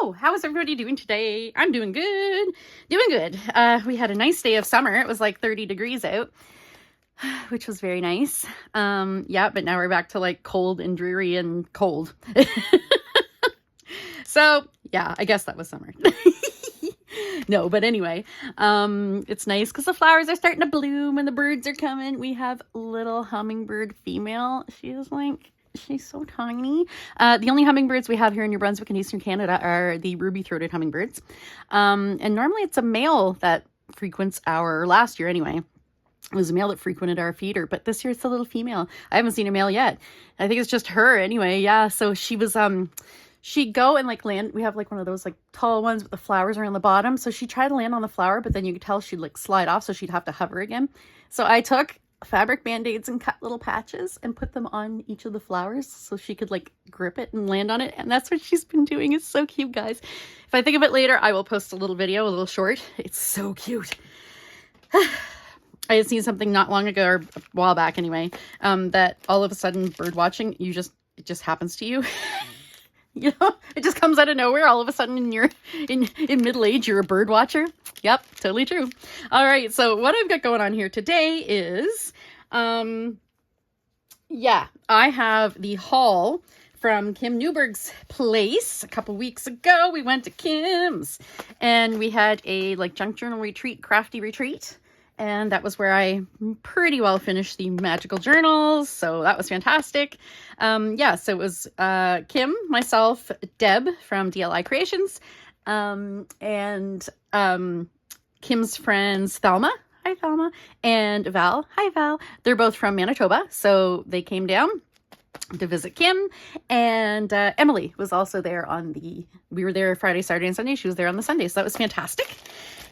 Hello, how is everybody doing today? I'm doing good. Doing good. We had a nice day of summer. It was like 30 degrees out, which was very nice. Yeah, but now we're back to like cold and dreary and cold. So, yeah, I guess that was summer. No, but anyway, it's nice because the flowers are starting to bloom and the birds are coming. We have little hummingbird female. She's so tiny. The only hummingbirds we have here in New Brunswick and Eastern Canada are the ruby-throated hummingbirds. And normally it's a male that frequents last year anyway, it was a male that frequented our feeder, but this year it's a little female. I haven't seen a male yet. I think it's just her anyway. Yeah, so she was, she'd go and like land. We have like one of those like tall ones with the flowers around the bottom. So she tried to land on the flower, but then you could tell she'd like slide off. So she'd have to hover again. So I took fabric band-aids and cut little patches and put them on each of the flowers so she could like grip it and land on it. And that's what she's been doing. It's so cute, guys. If I think of it later, I will post a little video, a little short. It's so cute. I had seen something not long ago, or a while back anyway, that all of a sudden bird watching, it just happens to you. You know, it just comes out of nowhere. All of a sudden in middle age, you're a bird watcher. Yep, totally true. All right, so what I've got going on here today is, yeah, I have the haul from Kim Newberg's place. A couple weeks ago, we went to Kim's and we had a like junk journal retreat, crafty retreat. And that was where I pretty well finished the magical journals. So that was fantastic. Yeah, so it was Kim, myself, Deb from DLI Creations, and Kim's friends Thelma. Hi, Thelma. And Val. Hi, Val. They're both from Manitoba. So they came down to visit Kim. And Emily was also there we were there Friday, Saturday, and Sunday. She was there on the Sunday. So that was fantastic.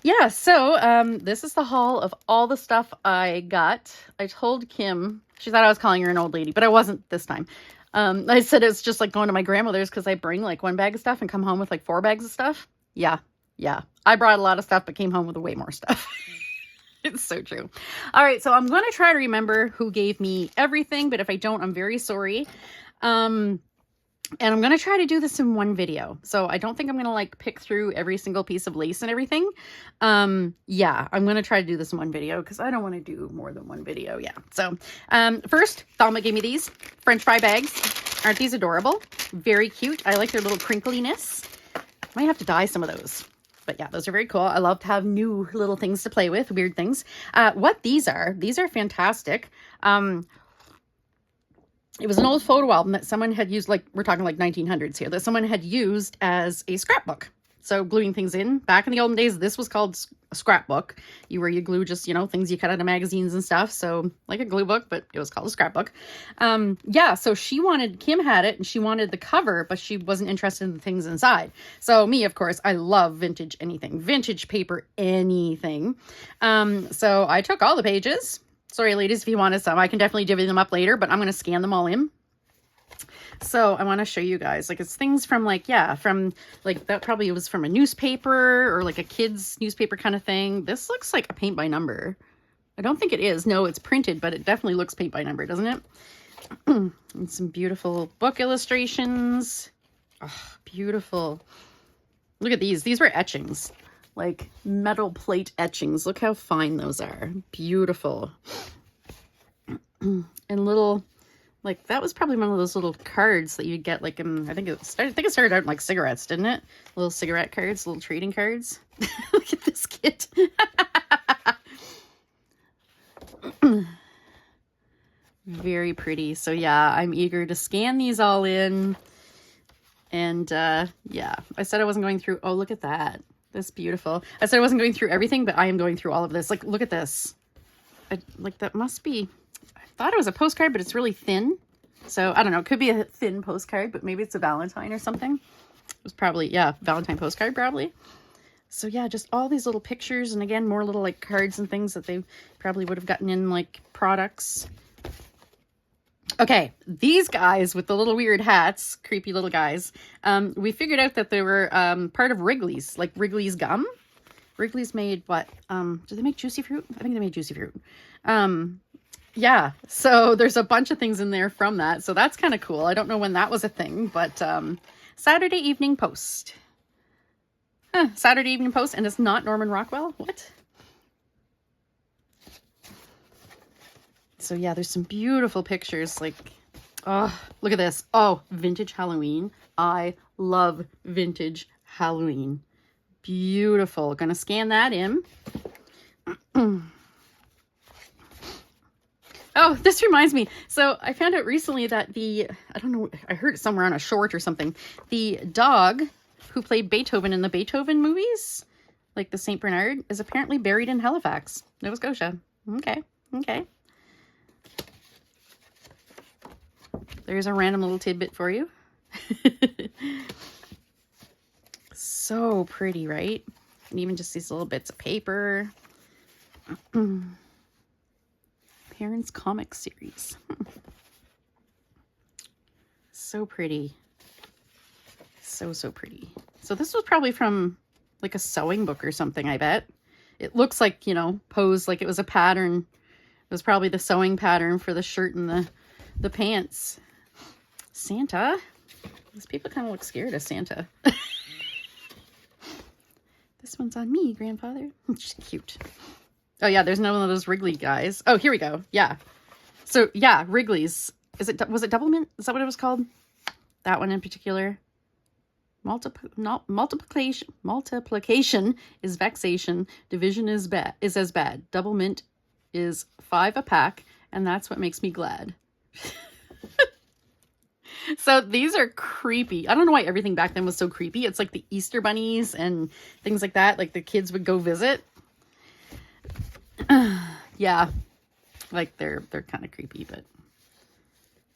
Yeah, so this is the haul of all the stuff I got. I told Kim, she thought I was calling her an old lady, but I wasn't this time. I said it's just like going to my grandmother's because I bring like one bag of stuff and come home with like 4 bags of stuff. Yeah. I brought a lot of stuff, but came home with way more stuff. It's so true. All right, so I'm going to try to remember who gave me everything, but if I don't, I'm very sorry. And I'm going to try to do this in one video. So I don't think I'm going to like pick through every single piece of lace and everything. Yeah, I'm going to try to do this in one video because I don't want to do more than one video. Yeah. So first, Thelma gave me these French fry bags. Aren't these adorable? Very cute. I like their little crinkliness. Might have to dye some of those. But yeah, those are very cool. I love to have new little things to play with, weird things. What these are fantastic. It was an old photo album that someone had used, like, we're talking like 1900s here, that someone had used as a scrapbook. So gluing things in. Back in the olden days, this was called a scrapbook. Where you glue just, things you cut out of magazines and stuff. So like a glue book, but it was called a scrapbook. Yeah, so Kim had it and she wanted the cover, but she wasn't interested in the things inside. So me, of course, I love vintage anything. Vintage paper, anything. So I took all the pages. Sorry, ladies, if you wanted some, I can definitely divvy them up later, but I'm going to scan them all in. So I want to show you guys, like, it's things from like, yeah, from like, that probably was from a newspaper or like a kid's newspaper kind of thing. This looks like a paint by number. I don't think it is. No, it's printed, but it definitely looks paint by number, doesn't it? And some beautiful book illustrations. Oh, beautiful. Look at these. These were etchings. Like metal plate etchings. Look how fine those are. Beautiful. And little, like, that was probably one of those little cards that you get like in, I think it started out in like cigarettes, didn't it? Little cigarette cards, little trading cards. Look at this kit. Very pretty. So yeah, I'm eager to scan these all in. And yeah, I said I wasn't going through, oh, look at that. That's beautiful. I said I wasn't going through everything, but I am going through all of this. Like, look at this. Like, that must be, I thought it was a postcard, but it's really thin. So, I don't know. It could be a thin postcard, but maybe it's a Valentine or something. It was probably, yeah, Valentine postcard, probably. So, yeah, just all these little pictures. And again, more little, like, cards and things that they probably would have gotten in, like, products. Okay, these guys with the little weird hats, creepy little guys, we figured out that they were part of Wrigley's, like Wrigley's gum. Wrigley's made what? Do they make Juicy Fruit? I think they made Juicy Fruit. Yeah, so there's a bunch of things in there from that. So that's kind of cool. I don't know when that was a thing, but Saturday Evening Post. Saturday Evening Post, and it's not Norman Rockwell. What? So yeah, there's some beautiful pictures. Like, oh, look at this. Oh, vintage Halloween. I love vintage Halloween. Beautiful. Gonna scan that in. Oh, this reminds me. So I found out recently that I don't know, I heard it somewhere on a short or something. The dog who played Beethoven in the Beethoven movies, like the St. Bernard, is apparently buried in Halifax, Nova Scotia. Okay. There's a random little tidbit for you. So pretty, right? And even just these little bits of paper. Parents comic series. So pretty. So pretty. So this was probably from like a sewing book or something, I bet. It looks like, you know, posed like it was a pattern. It was probably the sewing pattern for the shirt and the pants. Santa. These people kind of look scared of Santa. This one's on me, grandfather. She's cute. Oh yeah, there's none of those Wrigley guys. Oh, here we go. Yeah. So yeah, Wrigley's. Was it Double Mint? Is that what it was called? That one in particular. Multiplication is vexation. Division is as bad. Double Mint is 5 a pack, and that's what makes me glad. So these are creepy. I don't know why everything back then was so creepy. It's like the Easter bunnies and things like that. Like the kids would go visit. Yeah, like they're kind of creepy, but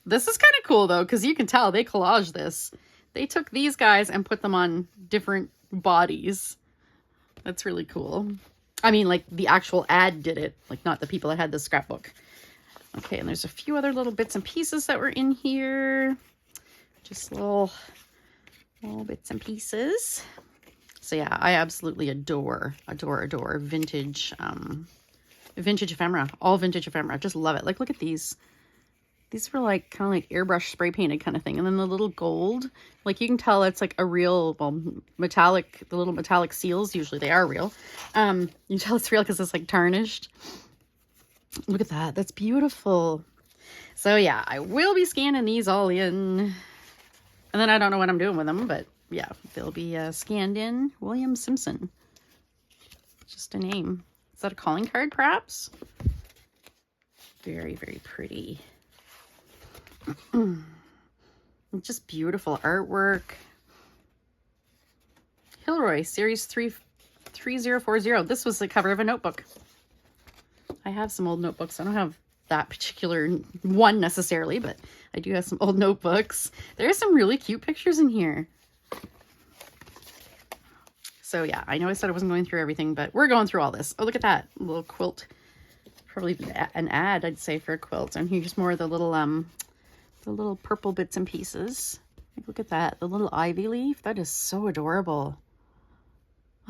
this is kind of cool though, because you can tell they collaged this. They took these guys and put them on different bodies. That's really cool. I mean, like the actual ad did it, like not the people that had the scrapbook. Okay, and there's a few other little bits and pieces that were in here. Just little bits and pieces. So yeah, I absolutely adore vintage ephemera. All vintage ephemera. Just love it. Like, look at these. These were like kind of like airbrush spray painted kind of thing. And then the little gold, like you can tell it's like a real, well, metallic, the little metallic seals, usually they are real. You can tell it's real because it's like tarnished. Look at that. That's beautiful. So yeah, I will be scanning these all in. And then I don't know what I'm doing with them, but yeah, they'll be scanned in. William Simpson. Just a name. Is that a calling card, perhaps? Very, very pretty. Just beautiful artwork. Hilroy, Series 3040. This was the cover of a notebook. I have some old notebooks. I don't have that particular one necessarily, but I do have some old notebooks. There's some really cute pictures in here. So yeah, I know I said I wasn't going through everything, but we're going through all this. Oh, look at that little quilt. Probably an ad, I'd say, for a quilt. And here's more of the little purple bits and pieces. Like, look at that, the little ivy leaf. That is so adorable.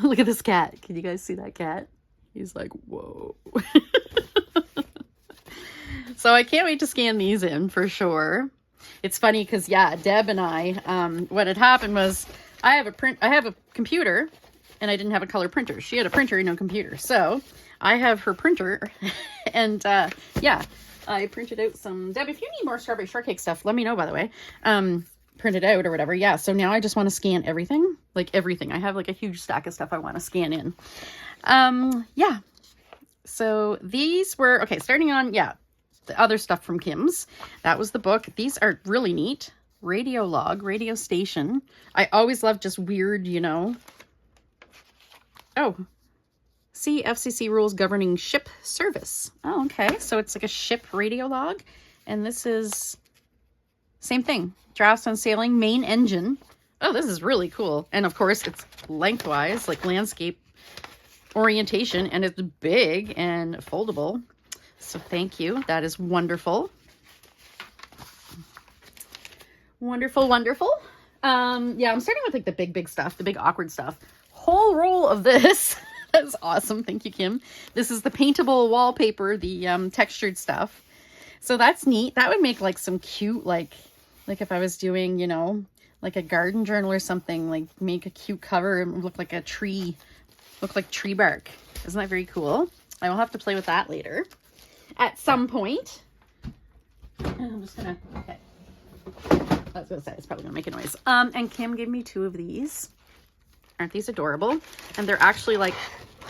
Look at this cat. Can you guys see that cat? He's like, whoa. So I can't wait to scan these in for sure. It's funny because yeah, Deb and I, what had happened was I have a computer and I didn't have a color printer. She had a printer and no computer. So I have her printer and yeah, I printed out some. Deb, if you need more strawberry shortcake stuff, let me know, by the way. Print it out or whatever. Yeah, so now I just want to scan everything. Like everything. I have like a huge stack of stuff I want to scan in. Yeah. So these were, okay, starting on, yeah, the other stuff from Kim's. That was the book. These are really neat. Radio log, radio station. I always love just weird, you know. Oh, see FCC rules governing ship service. Oh, okay. So it's like a ship radio log. And this is same thing. Drafts on sailing, main engine. Oh, this is really cool. And of course it's lengthwise, like landscape orientation, and it's big and foldable. So thank you. That is wonderful. Wonderful, wonderful. Yeah, I'm starting with like the big stuff, the big awkward stuff. Whole roll of this. That's awesome. Thank you, Kim. This is the paintable wallpaper, the textured stuff. So that's neat. That would make like some cute, like if I was doing, you know, like a garden journal or something, like make a cute cover and look like a tree, look like tree bark. Isn't that very cool? I will have to play with that later at some point. I'm just gonna, okay. I was gonna say, it's probably gonna make a noise. And Kim gave me 2 of these. Aren't these adorable? And they're actually like,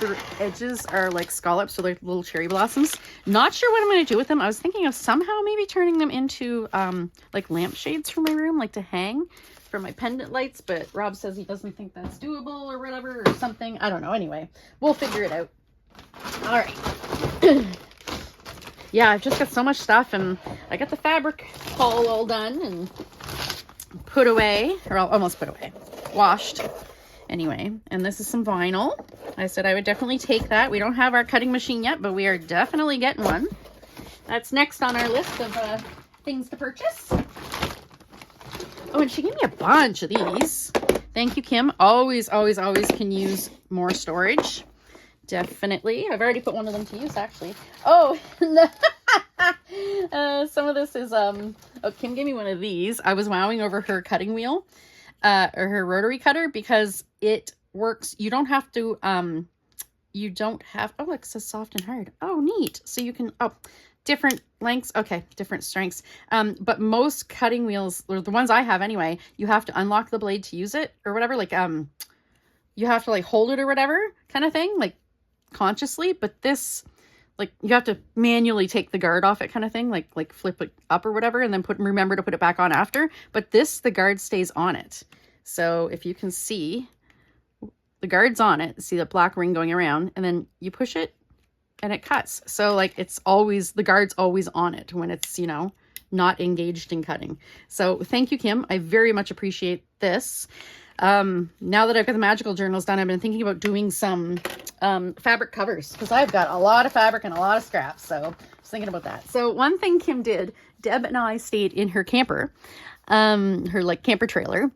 their edges are like scallops, so they're little cherry blossoms. Not sure what I'm going to do with them. I was thinking of somehow maybe turning them into like lampshades for my room, like to hang for my pendant lights, but Rob says he doesn't think that's doable or whatever or something. I don't know. Anyway, we'll figure it out. All right. Yeah, I've just got so much stuff, and I got the fabric haul all done and put away, or almost put away, washed. Anyway, and this is some vinyl. I said I would definitely take that. We don't have our cutting machine yet, but we are definitely getting one. That's next on our list of things to purchase. Oh, and she gave me a bunch of these. Thank you, Kim. Always, always, always can use more storage. Definitely. I've already put one of them to use, actually. Oh, some of this is, Kim gave me one of these. I was wowing over her cutting wheel. Or her rotary cutter, because it works. You don't have to, oh, look, it says soft and hard. Oh, neat. So you can, different lengths. Okay, different strengths. But most cutting wheels, or the ones I have anyway, you have to unlock the blade to use it or whatever. Like, you have to like hold it or whatever kind of thing, like consciously. But this, like, you have to manually take the guard off it kind of thing, like flip it up or whatever, and then remember to put it back on after. But this, the guard stays on it. So if you can see, the guard's on it. See the black ring going around, and then you push it and it cuts. So like it's always, the guard's always on it when it's, you know, not engaged in cutting. So thank you, Kim. I very much appreciate this. Now that I've got the magical journals done, I've been thinking about doing some fabric covers, because I've got a lot of fabric and a lot of scraps. So I was thinking about that. So one thing Kim did, Deb and I stayed in her camper, her like camper trailer.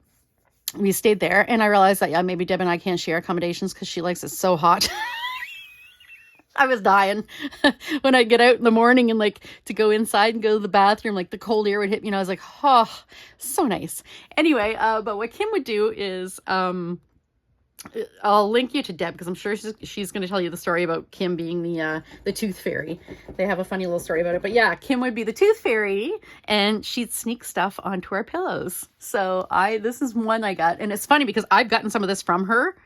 We stayed there, and I realized that, yeah, maybe Deb and I can't share accommodations because she likes it so hot. I was dying when I get out in the morning and like to go inside and go to the bathroom, like the cold air would hit me, and I was like, oh, so nice. Anyway, but what Kim would do is, I'll link you to Deb, because I'm sure she's going to tell you the story about Kim being the tooth fairy. They have a funny little story about it. But yeah, Kim would be the tooth fairy, and she'd sneak stuff onto our pillows. So this is one I got, and it's funny because I've gotten some of this from her,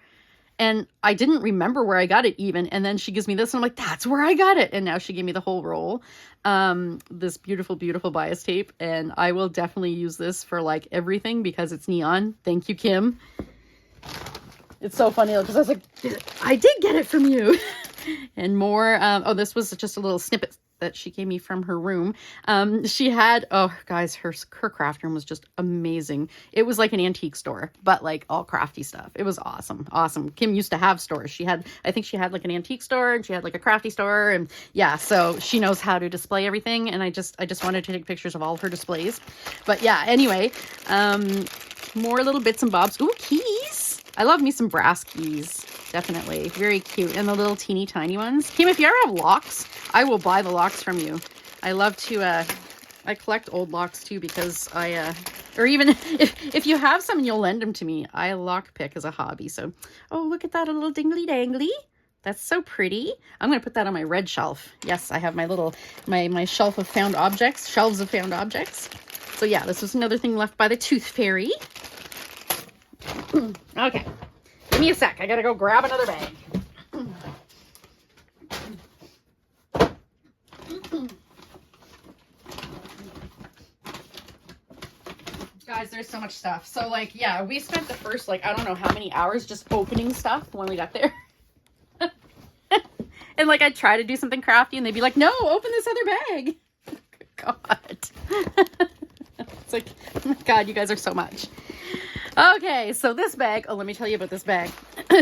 and I didn't remember where I got it even. And then she gives me this, and I'm like, that's where I got it. And now she gave me the whole roll. This beautiful, beautiful bias tape, and I will definitely use this for like everything because it's neon. Thank you, Kim. It's so funny because I was like, I did get it from you. And more. Oh, this was just a little snippet that she gave me from her room. She had, oh guys, her craft room was just amazing. It was like an antique store, but like all crafty stuff. It was awesome. Awesome. Kim used to have stores. I think she had like an antique store, and she had like a crafty store, and yeah, so she knows how to display everything. And I just wanted to take pictures of all of her displays. But yeah, anyway, more little bits and bobs. Ooh, keys. I love me some brass keys. Definitely. Very cute. And the little teeny tiny ones. Kim, if you ever have locks, I will buy the locks from you. I love to, I collect old locks too, because or even if you have some and you'll lend them to me, I lock pick as a hobby. So, oh, look at that, a little dingly dangly. That's so pretty. I'm going to put that on my red shelf. Yes, I have my little, my shelf of found objects, shelves of found objects. So yeah, this was another thing left by the tooth fairy. Okay, give me a sec. I gotta go grab another bag. Guys, there's so much stuff. So like, yeah, we spent the first, like, I don't know how many hours just opening stuff when we got there. And like, I'd try to do something crafty, and they'd be like, no, open this other bag. God. It's like, oh my God, you guys are so much. Okay, so this bag, let me tell you about this bag.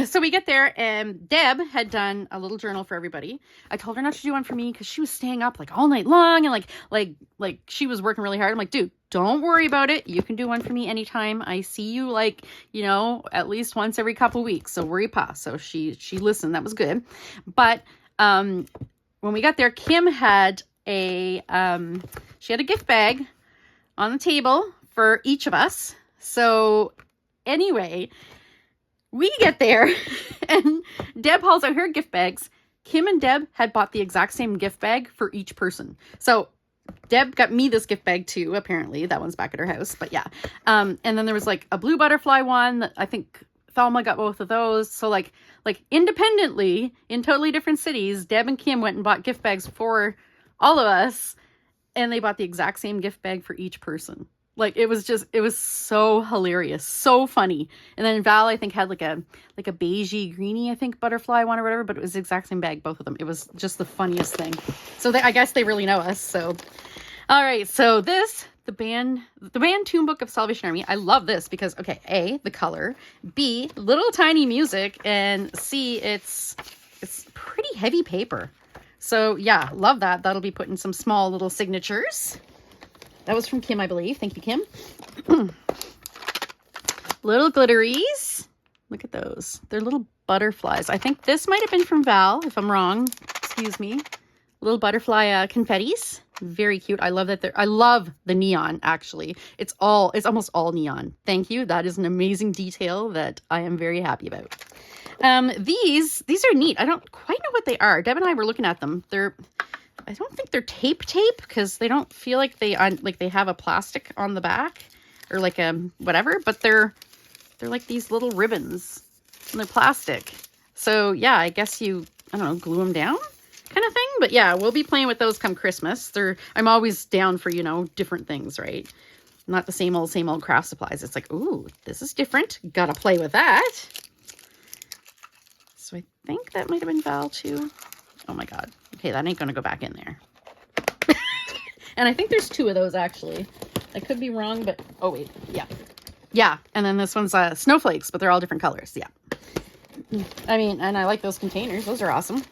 So we get there, and Deb had done a little journal for everybody. I told her not to do one for me because she was staying up like all night long, and like she was working really hard. I'm like, dude, don't worry about it. You can do one for me anytime. I see you, like, you know, at least once every couple weeks. So worry pa. So she listened. That was good. But when we got there, Kim had she had a gift bag on the table for each of us. So anyway, we get there and Deb hauls out her gift bags. Kim and Deb had bought the exact same gift bag for each person. So Deb got me this gift bag too, apparently. That one's back at her house, but yeah. And then there was like a blue butterfly one that I think Thelma got both of those. So like independently in totally different cities, Deb and Kim went and bought gift bags for all of us, and they bought the exact same gift bag for each person. Like it was so hilarious, so funny. And then Val, I think, had like a beigey greeny, I think, butterfly one or whatever, but it was the exact same bag, both of them. It was just the funniest thing. So I guess they really know us. So, all right. So the band tune book of Salvation Army. I love this because, okay, A, the color, B, little tiny music, and C, it's pretty heavy paper. So yeah, love that. That'll be put in some small little signatures. That was from Kim, I believe. Thank you, Kim. Little glitteries. Look at those. They're little butterflies. I think this might have been from Val, if I'm wrong. Excuse me. Little butterfly confettis. Very cute. I love that. I love the neon, actually. It's almost all neon. Thank you. That is an amazing detail that I am very happy about. These are neat. I don't quite know what they are. Deb and I were looking at them. I don't think they're tape because they don't feel like they have a plastic on the back or like a whatever, but they're like these little ribbons and they're plastic. So yeah, I guess I don't know, glue them down kind of thing. But yeah, we'll be playing with those come Christmas. I'm always down for, different things, right? Not the same old craft supplies. It's like, ooh, this is different. Gotta play with that. So I think that might have been Val too. Oh my God. Okay, that ain't gonna go back in there. And I think there's 2 of those actually. I could be wrong, but oh wait, yeah. Yeah, and then this one's snowflakes, but they're all different colors. Yeah. I mean, and I like those containers. Those are awesome.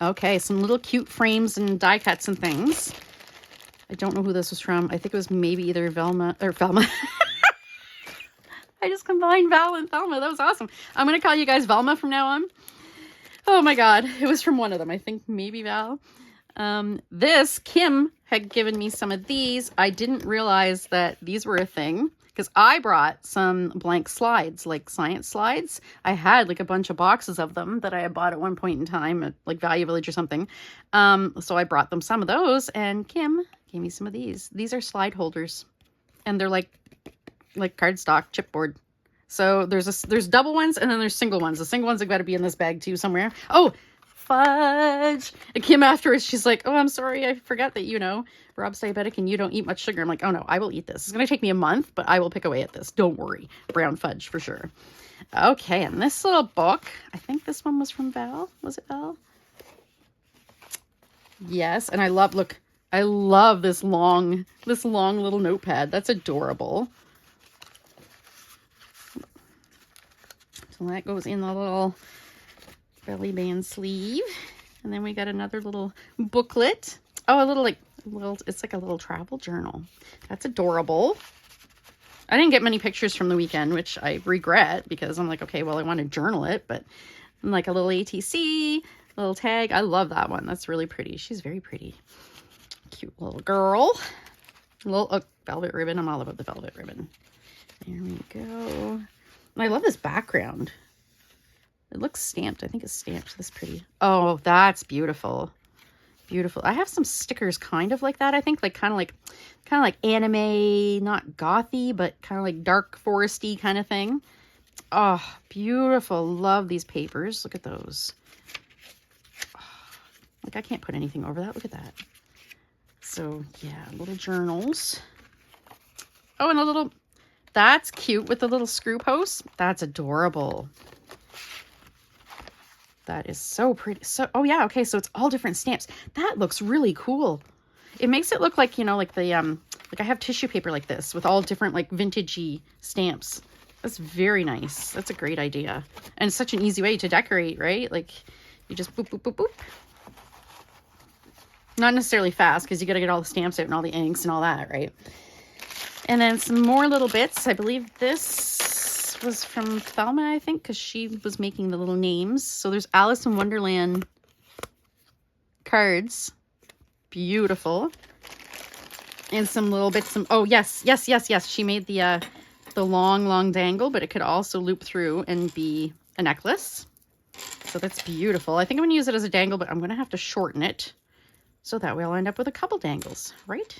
Okay, some little cute frames and die cuts and things. I don't know who this was from. I think it was maybe either Velma or Velma. I just combined Val and Thelma. That was awesome. I'm going to call you guys Velma from now on. Oh my God. It was from one of them. I think maybe Val. Kim had given me some of these. I didn't realize that these were a thing because I brought some blank slides, like science slides. I had like a bunch of boxes of them that I had bought at one point in time at like Value Village or something. So I brought them some of those, and Kim gave me some of these. These are slide holders, and they're like cardstock chipboard. So there's double ones and then there's single ones. The single ones have got to be in this bag too somewhere. Oh, fudge. And Kim afterwards, she's like, oh, I'm sorry. I forgot that, Rob's diabetic and you don't eat much sugar. I'm like, oh no, I will eat this. It's going to take me a month, but I will pick away at this. Don't worry. Brown fudge for sure. Okay. And this little book, I think this one was from Val. Was it Val? Yes. And I love this long little notepad. That's adorable. So that goes in the little belly band sleeve. And then we got another little booklet. Oh, it's like a little travel journal. That's adorable. I didn't get many pictures from the weekend, which I regret because I'm like, okay, well, I want to journal it, but I'm like a little ATC, little tag. I love that one. That's really pretty. She's very pretty. Cute little girl. Little velvet ribbon. I'm all about the velvet ribbon. There we go. And I love this background. It looks stamped. I think it's stamped this pretty. Oh, that's beautiful. Beautiful. I have some stickers kind of like that. I think kind of like anime, not gothy, but kind of like dark foresty kind of thing. Oh, beautiful. Love these papers. Look at those. Oh, like I can't put anything over that. Look at that. So yeah, little journals. Oh, and that's cute with the little screw posts. That's adorable. That is so pretty. So, oh yeah, okay, so it's all different stamps. That looks really cool. It makes it look like, like the, like I have tissue paper like this with all different like vintagey stamps. That's very nice. That's a great idea. And it's such an easy way to decorate, right? Like you just boop, boop, boop, boop. Not necessarily fast because you got to get all the stamps out and all the inks and all that, right? And then some more little bits. I believe this was from Thelma, I think, because she was making the little names. So there's Alice in Wonderland cards. Beautiful. And some little bits. Oh, yes, yes, yes, yes. She made the long dangle, but it could also loop through and be a necklace. So that's beautiful. I think I'm going to use it as a dangle, but I'm going to have to shorten it. So that way I'll end up with a couple dangles, right?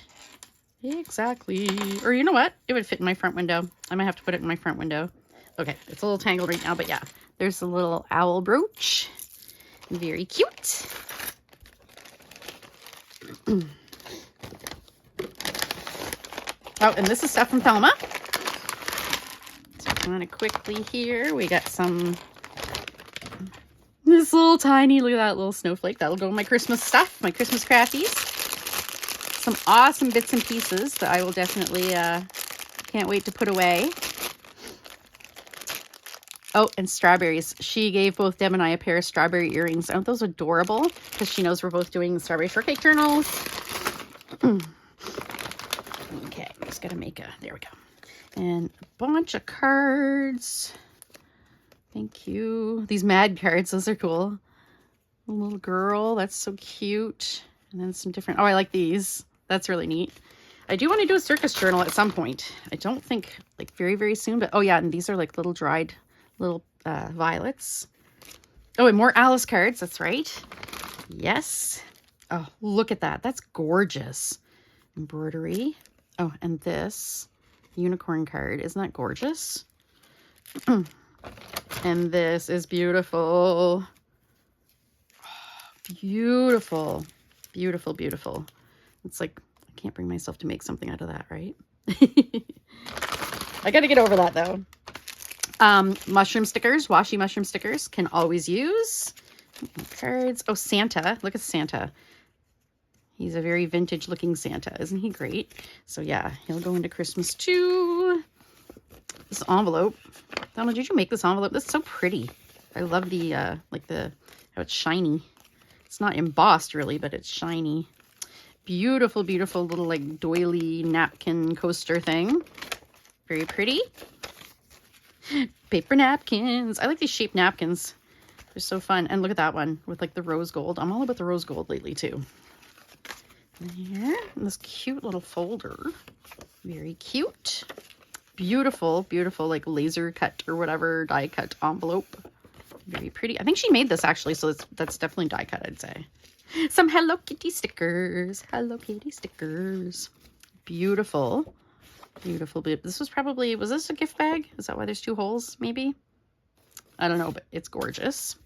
Exactly. Or you know what? It would fit in my front window. I might have to put it in my front window. Okay, it's a little tangled right now, but yeah. There's a little owl brooch. Very cute. Oh, and this is stuff from Thelma. So kind of quickly here, we got this little tiny, look at that little snowflake. That'll go in my Christmas stuff, my Christmas crafties. Some awesome bits and pieces that I will definitely, can't wait to put away. Oh, and strawberries. She gave both Deb and I a pair of strawberry earrings. Aren't those adorable? Because she knows we're both doing strawberry shortcake journals. Okay, just gotta make there we go. And a bunch of cards. Thank you. These mad cards, those are cool. A little girl, that's so cute. And then some different, oh, I like these. That's really neat. I do want to do a circus journal at some point. I don't think like very, very soon, but oh yeah, and these are like little dried little violets. Oh, and more Alice cards, that's right. Yes. Oh, look at that. That's gorgeous. Embroidery. Oh, and this unicorn card. Isn't that gorgeous? And this is beautiful. Beautiful. Beautiful, beautiful. It's like, I can't bring myself to make something out of that, right? I gotta get over that though. Mushroom stickers, washi mushroom stickers, can always use. Cards. Oh, Santa. Look at Santa. He's a very vintage looking Santa. Isn't he great? So yeah, he'll go into Christmas too. This envelope. Donald, did you make this envelope? That's so pretty. I love the, like how it's shiny. It's not embossed really, but it's shiny. Beautiful, beautiful little like doily napkin coaster thing. Very pretty. Paper napkins. I like these shaped napkins. They're so fun. And look at that one with like the rose gold. I'm all about the rose gold lately too. Here, and this cute little folder. Very cute. Beautiful, beautiful like laser cut or whatever die cut envelope. Very pretty. I think she made this actually, so that's definitely die cut, I'd say. Some Hello Kitty stickers. Hello Kitty stickers. Beautiful. Beautiful. This was probably, was this a gift bag? Is that why there's two holes, maybe? I don't know, but it's gorgeous.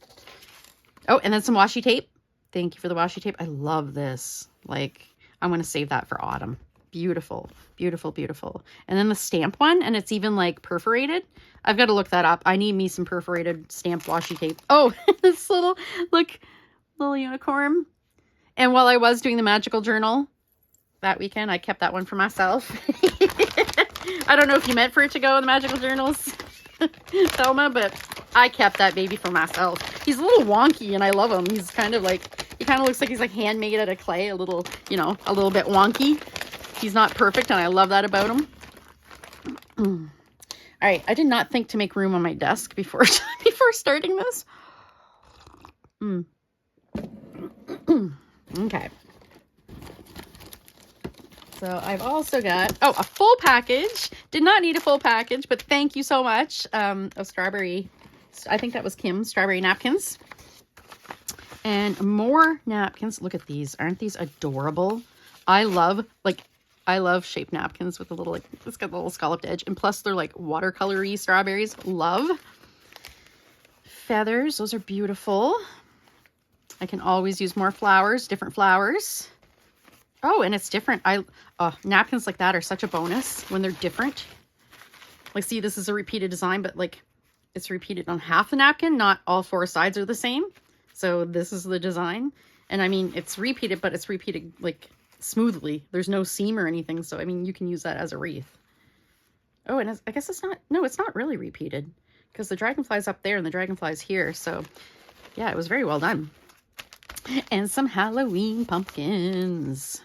Oh, and then some washi tape. Thank you for the washi tape. I love this. Like, I'm going to save that for autumn. Beautiful, beautiful, beautiful. And then the stamp one, and it's even like perforated. I've got to look that up. I need me some perforated stamped washi tape. Oh, this little, look, little unicorn. And while I was doing the magical journal that weekend, I kept that one for myself. I don't know if you meant for it to go in the magical journals, Thelma, but I kept that baby for myself. He's a little wonky and I love him. He's kind of like, he kind of looks like he's like handmade out of clay, a little, you know, a little bit wonky. He's not perfect and I love that about him. All right, I did not think to make room on my desk before starting this. Okay. So I've also got, oh, a full package. Did not need a full package, but thank you so much. Of strawberry, I think that was Kim's strawberry napkins. And more napkins. Look at these. Aren't these adorable? I love shaped napkins with a little, like, it's got a little scalloped edge. And plus they're like watercolory strawberries. Love. Feathers. Those are beautiful. I can always use more flowers, different flowers. Oh, and it's different. Napkins like that are such a bonus when they're different. Like, see, this is a repeated design, but like it's repeated on half the napkin. Not all four sides are the same. So this is the design. And I mean, it's repeated, but it's repeated like smoothly. There's no seam or anything. So, I mean, you can use that as a wreath. Oh, and I guess it's not, no, it's not really repeated because the dragonfly's up there and the dragonfly's here. So yeah, it was very well done. And some Halloween pumpkins.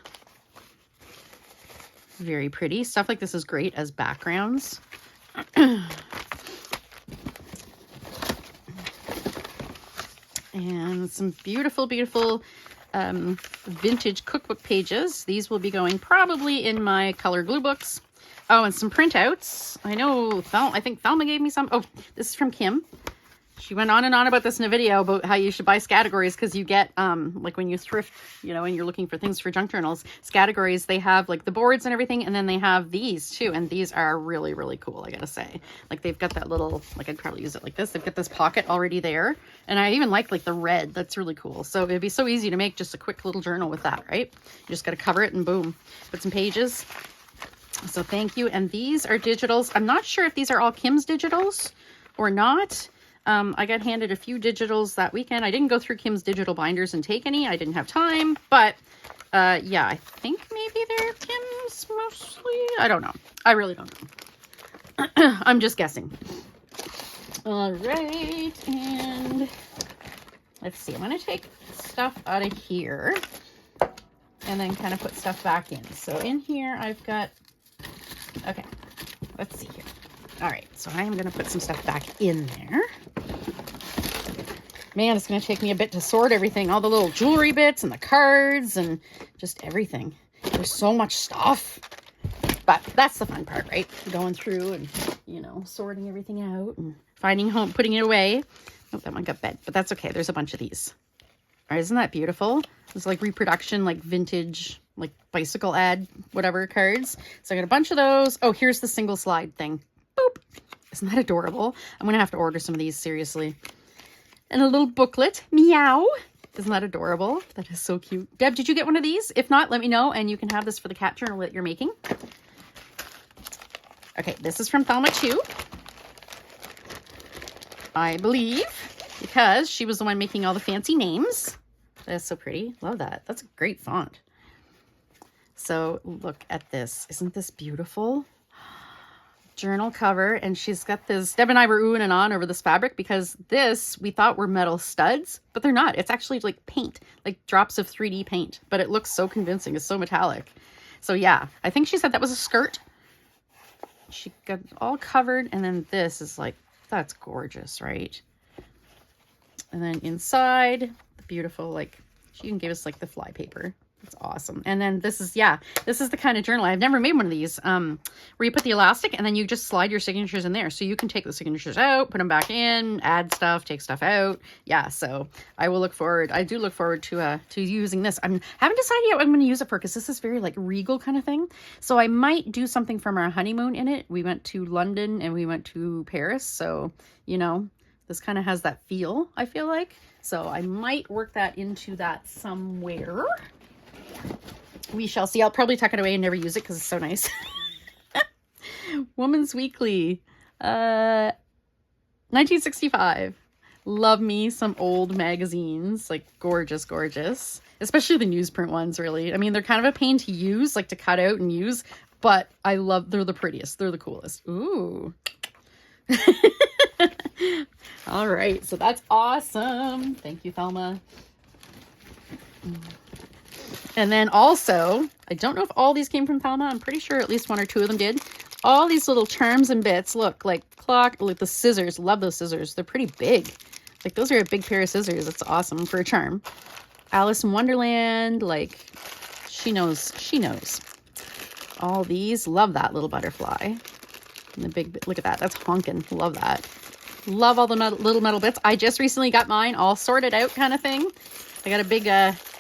Very pretty. Stuff like this is great as backgrounds. And some beautiful, beautiful vintage cookbook pages. These will be going probably in my color glue books. Oh, and some printouts. I know, I think Thelma gave me some. Oh, this is from Kim. She went on and on about this in a video about how you should buy categories because you get, like when you thrift, you know, and you're looking for things for junk journals, categories, they have like the boards and everything, and then they have these too, and these are really, really cool, I gotta say. Like they've got that little, like I'd probably use it like this. They've got this pocket already there, and I even like the red. That's really cool. So it'd be so easy to make just a quick little journal with that, right? You just gotta cover it and boom, put some pages. So thank you. And these are digitals. I'm not sure if these are all Kim's digitals or not. I got handed a few digitals that weekend. I didn't go through Kim's digital binders and take any. I didn't have time, but yeah, I think maybe they're Kim's mostly. I don't know. I really don't know. I'm just guessing. All right, and let's see. I'm going to take stuff out of here and then kind of put stuff back in. So in here, I've got, okay, let's see here. All right, so I am going to put some stuff back in there. Man, it's going to take me a bit to sort everything. All the little jewelry bits and the cards and just everything. There's so much stuff. But that's the fun part, right? Going through and, you know, sorting everything out and finding home, putting it away. Oh, that one got bent, but that's okay. There's a bunch of these. All right, isn't that beautiful? It's like reproduction, like vintage, like bicycle ad, whatever cards. So I got a bunch of those. Oh, here's the single slide thing. Boop. Isn't that adorable? I'm going to have to order some of these, seriously. And a little booklet. Meow. Isn't that adorable? That is so cute. Deb, did you get one of these? If not, let me know, and you can have this for the cat journal that you're making. Okay, this is from Thelma too, I believe, because she was the one making all the fancy names. That's so pretty. Love that. That's a great font. So look at this. Isn't this beautiful? Journal cover, and she's got this. Deb and I were oohing and on over this fabric because this we thought were metal studs, but they're not. It's actually like paint, like drops of 3D paint, but it looks so convincing. It's so metallic. So yeah, I think she said that was a skirt. She got it all covered, and then this is like, that's gorgeous, right? And then inside, the beautiful, like, she even gave us like the fly paper. It's awesome. And then this is, yeah, this is the kind of journal. I've never made one of these where you put the elastic and then you just slide your signatures in there. So you can take the signatures out, put them back in, add stuff, take stuff out. Yeah, so I will look forward. I do look forward to using this. I haven't decided yet what I'm going to use it for because this is very like regal kind of thing. So I might do something from our honeymoon in it. We went to London and we went to Paris. So, you know, this kind of has that feel, I feel like. So I might work that into that somewhere. We shall see. I'll probably tuck it away and never use it because it's so nice. Woman's Weekly. 1965. Love me some old magazines. Like gorgeous, gorgeous. Especially the newsprint ones, really. I mean, they're kind of a pain to use, like to cut out and use. But I love, they're the prettiest. They're the coolest. Ooh. All right. So that's awesome. Thank you, Thelma. And then also, I don't know if all these came from Thelma. I'm pretty sure at least one or two of them did. All these little charms and bits. Look, like clock, like the scissors. Love those scissors. They're pretty big. Like those are a big pair of scissors. That's awesome for a charm. Alice in Wonderland. Like she knows. She knows. All these. Love that little butterfly. And the big, look at that. That's honking. Love that. Love all the little metal bits. I just recently got mine all sorted out kind of thing. I got a big,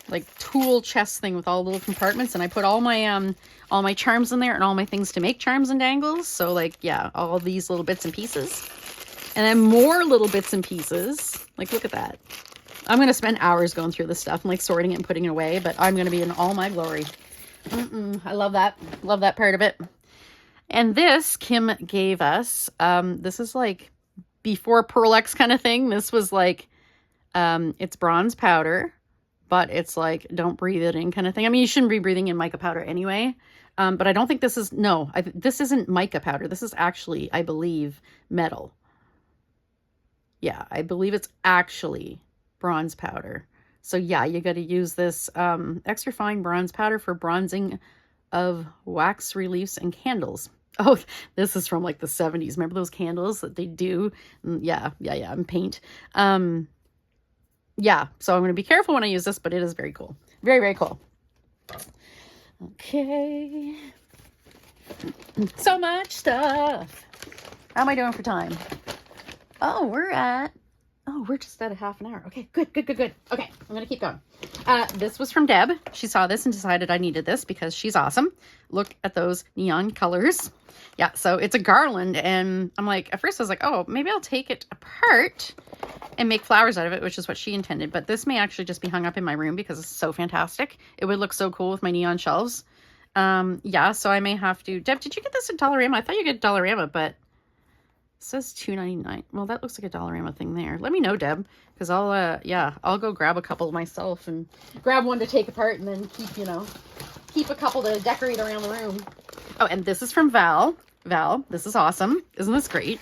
like tool chest thing with all the little compartments, and I put all my charms in there and all my things to make charms and dangles. So like, yeah, all these little bits and pieces, and then more little bits and pieces. Like, look at that. I'm going to spend hours going through this stuff and like sorting it and putting it away, but I'm going to be in all my glory. I love that. Love that part of it. And this Kim gave us, this is like before Pearl X kind of thing. This was like, it's bronze powder, but it's like, don't breathe it in kind of thing. I mean, you shouldn't be breathing in mica powder anyway. But I don't think this is, no, this isn't mica powder. This is actually, I believe, metal. Yeah, I believe it's actually bronze powder. So yeah, you got to use this extra fine bronze powder for bronzing of wax reliefs and candles. Oh, this is from like the 70s. Remember those candles that they do? Yeah, and paint. yeah, so I'm going to be careful when I use this, but it is very cool. Very, very cool. Okay. So much stuff. How am I doing for time? Oh, we're just at a half an hour. Okay, good. Okay, I'm going to keep going. This was from Deb. She saw this and decided I needed this because she's awesome. Look at those neon colors. Yeah, so it's a garland, and I'm like, at first I was like, oh, maybe I'll take it apart and make flowers out of it, which is what she intended. But this may actually just be hung up in my room because it's so fantastic. It would look so cool with my neon shelves. Yeah, so I may have to. Deb, did you get this at Dollarama? I thought you get Dollarama, but it says $2.99. Well, that looks like a Dollarama thing there. Let me know, Deb, because I'll go grab a couple myself and grab one to take apart and then keep a couple to decorate around the room. Oh, and this is from Val. Val, this is awesome. Isn't this great?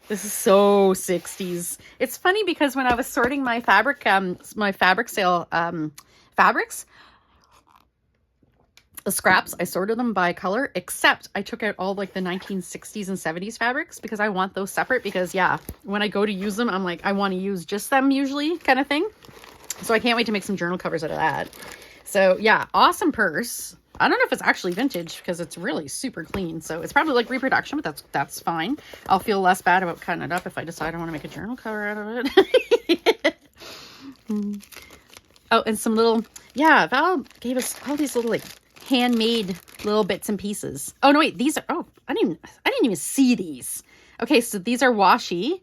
This is so 60s. It's funny because when I was sorting my fabric sale fabrics, the scraps, I sorted them by color, except I took out all like the 1960s and 70s fabrics because I want those separate because, yeah, when I go to use them, I'm like, I want to use just them usually kind of thing. So I can't wait to make some journal covers out of that. So yeah, awesome purse. I don't know if it's actually vintage because it's really super clean. So it's probably like reproduction, but that's fine. I'll feel less bad about cutting it up if I decide I want to make a journal cover out of it. Oh, and some little, yeah, Val gave us all these little like handmade little bits and pieces. Oh no, wait, these are, oh, I didn't even see these. Okay, so these are washi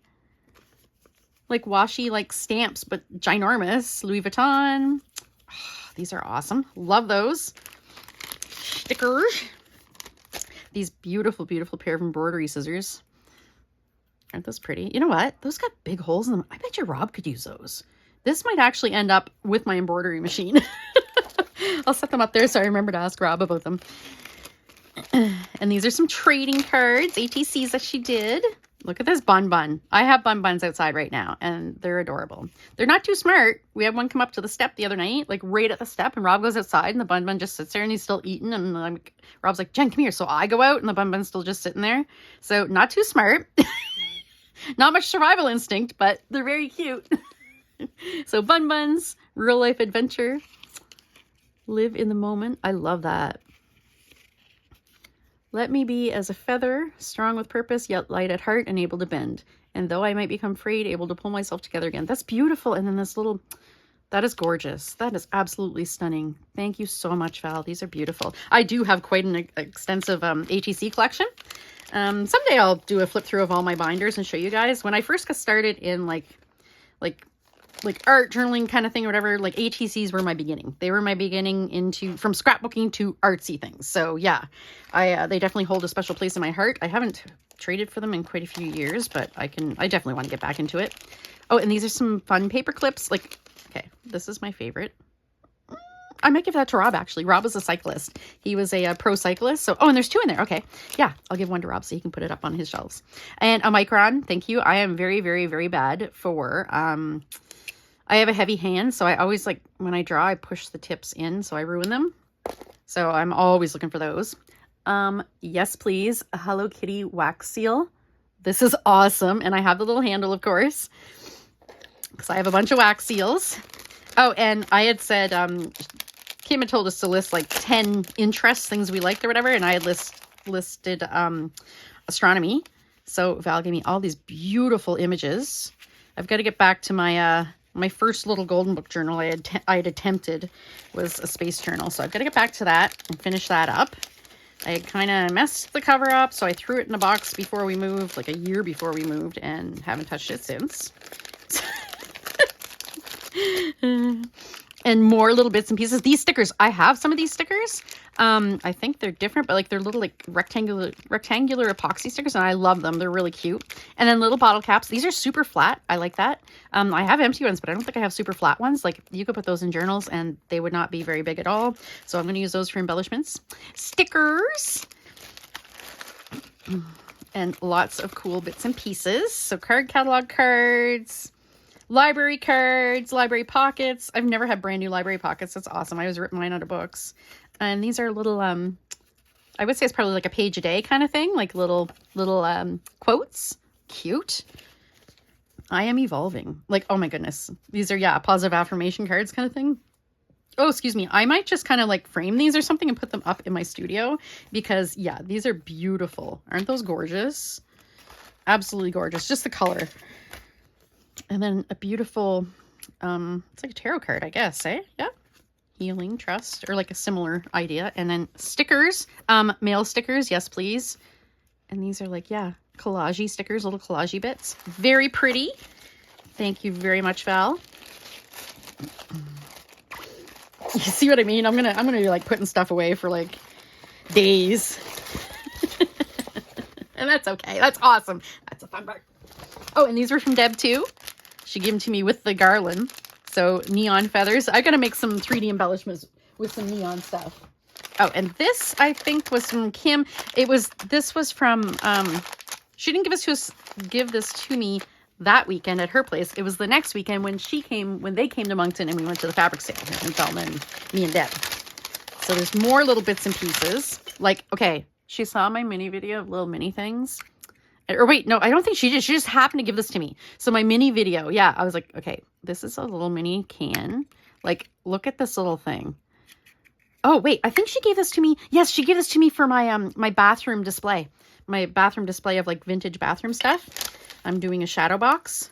like stamps, but ginormous. Louis Vuitton. Oh, these are awesome. Love those. Stickers. These beautiful pair of embroidery scissors. Aren't those pretty? You know what? Those got big holes in them. I bet you Rob could use those. This might actually end up with my embroidery machine. I'll set them up there so I remember to ask Rob about them. And these are some trading cards, ATCs that she did. Look at this bun. I have bun outside right now, and they're adorable. They're not too smart. We had one come up to the step the other night, like right at the step, and Rob goes outside, and the bun just sits there, and he's still eating, and Rob's like, Jen, come here. So I go out, and the bun's still just sitting there. So not too smart. Not much survival instinct, but they're very cute. So buns, real life adventure. Live in the moment. I love that. Let me be as a feather, strong with purpose, yet light at heart and able to bend. And though I might become frayed, able to pull myself together again. That's beautiful. And then this little, that is gorgeous. That is absolutely stunning. Thank you so much, Val. These are beautiful. I do have quite an extensive ATC collection. Someday I'll do a flip through of all my binders and show you guys. When I first got started in like art journaling kind of thing or whatever, like ATCs were my beginning. They were my beginning from scrapbooking to artsy things. So yeah, they definitely hold a special place in my heart. I haven't traded for them in quite a few years, but I definitely want to get back into it. Oh, and these are some fun paper clips. Like, okay, this is my favorite. I might give that to Rob, actually. Rob was a cyclist. He was a pro cyclist. So, oh, and there's two in there. Okay. Yeah, I'll give one to Rob so he can put it up on his shelves. And a micron. Thank you. I am very, very, very bad for, I have a heavy hand. So I always when I draw, I push the tips in. So I ruin them. So I'm always looking for those. Yes, please. A Hello Kitty wax seal. This is awesome. And I have the little handle, of course, because I have a bunch of wax seals. Oh, and I had said, Kim had told us to list like 10 interests, things we liked or whatever, and I had listed astronomy. So Val gave me all these beautiful images. I've got to get back to my my first little golden book journal I had attempted was a space journal. So I've got to get back to that and finish that up. I had kind of messed the cover up, so I threw it in a box before we moved, like a year before we moved, and haven't touched it since. And more little bits and pieces. These stickers, I have some of these stickers. I think they're different, but like they're little like rectangular epoxy stickers, and I love them. They're really cute. And then little bottle caps. These are super flat. I like that. I have empty ones, but I don't think I have super flat ones. Like you could put those in journals and they would not be very big at all. So I'm going to use those for embellishments. Stickers. And lots of cool bits and pieces. So card catalog cards. Library cards, library pockets. I've never had brand new library pockets. That's awesome. I always rip mine out of books. And these are little, I would say it's probably like a page a day kind of thing, like little quotes. Cute. I am evolving. Like, oh my goodness. These are, yeah, positive affirmation cards kind of thing. Oh, excuse me. I might just kind of like frame these or something and put them up in my studio because, yeah, these are beautiful. Aren't those gorgeous? Absolutely gorgeous. Just the color. And then a beautiful, it's like a tarot card, I guess, eh? Yeah. Healing, trust, or like a similar idea. And then stickers, mail stickers. Yes, please. And these are like, yeah, collage stickers, little collage bits. Very pretty. Thank you very much, Val. You see what I mean? I'm gonna be like putting stuff away for like days. And that's okay. That's awesome. That's a fun part. Oh, and these were from Deb too. She gave them to me with the garland. So neon feathers. I gotta make some 3D embellishments with some neon stuff. Oh, and this I think was from Kim. This was from she didn't give this to me that weekend at her place. It was the next weekend when they came to Moncton and we went to the fabric sale in Thelma and me and Deb. So there's more little bits and pieces. Like, okay, she saw my mini video of little mini things. Or wait, no, I don't think she did. She just happened to give this to me. So my mini video, yeah, I was like, okay, this is a little mini can. Like, look at this little thing. Oh, wait, I think she gave this to me. Yes, she gave this to me for my my bathroom display. My bathroom display of like vintage bathroom stuff. I'm doing a shadow box.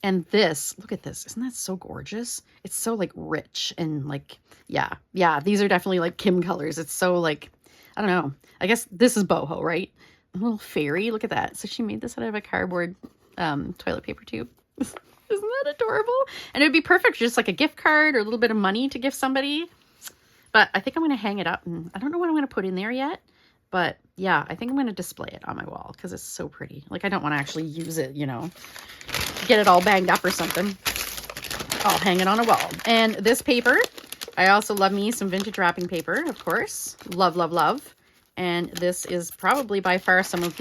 And this, look at this. Isn't that so gorgeous? It's so like rich and like, yeah, these are definitely like Kim colors. It's so like, I don't know. I guess this is boho, right? A little fairy. Look at that. So she made this out of a cardboard toilet paper tube. Isn't that adorable? And it would be perfect for just like a gift card or a little bit of money to give somebody. But I think I'm going to hang it up. And I don't know what I'm going to put in there yet. But yeah, I think I'm going to display it on my wall because it's so pretty. Like I don't want to actually use it, you know, get it all banged up or something. I'll hang it on a wall. And this paper, I also love me some vintage wrapping paper, of course. Love, love, love. And this is probably by far some of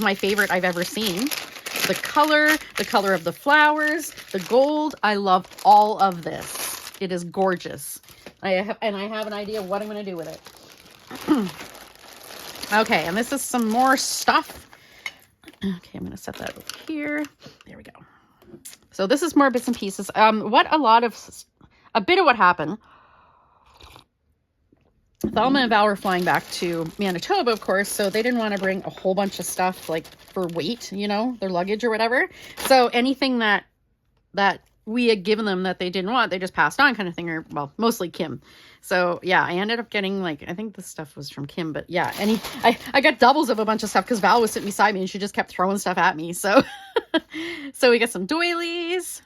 my favorite I've ever seen. The color of the flowers, the gold. I love all of this. It is gorgeous. I have an idea of what I'm going to do with it. Okay, and this is some more stuff. Okay, I'm going to set that over here. There we go. So this is more bits and pieces. A bit of what happened. Thelma and Val were flying back to Manitoba, of course, so they didn't want to bring a whole bunch of stuff like for weight, you know, their luggage or whatever. So anything that we had given them that they didn't want, they just passed on kind of thing, or well, mostly Kim. So yeah, I ended up getting like, I think this stuff was from Kim, but yeah, I got doubles of a bunch of stuff because Val was sitting beside me and she just kept throwing stuff at me. So, so we got some doilies.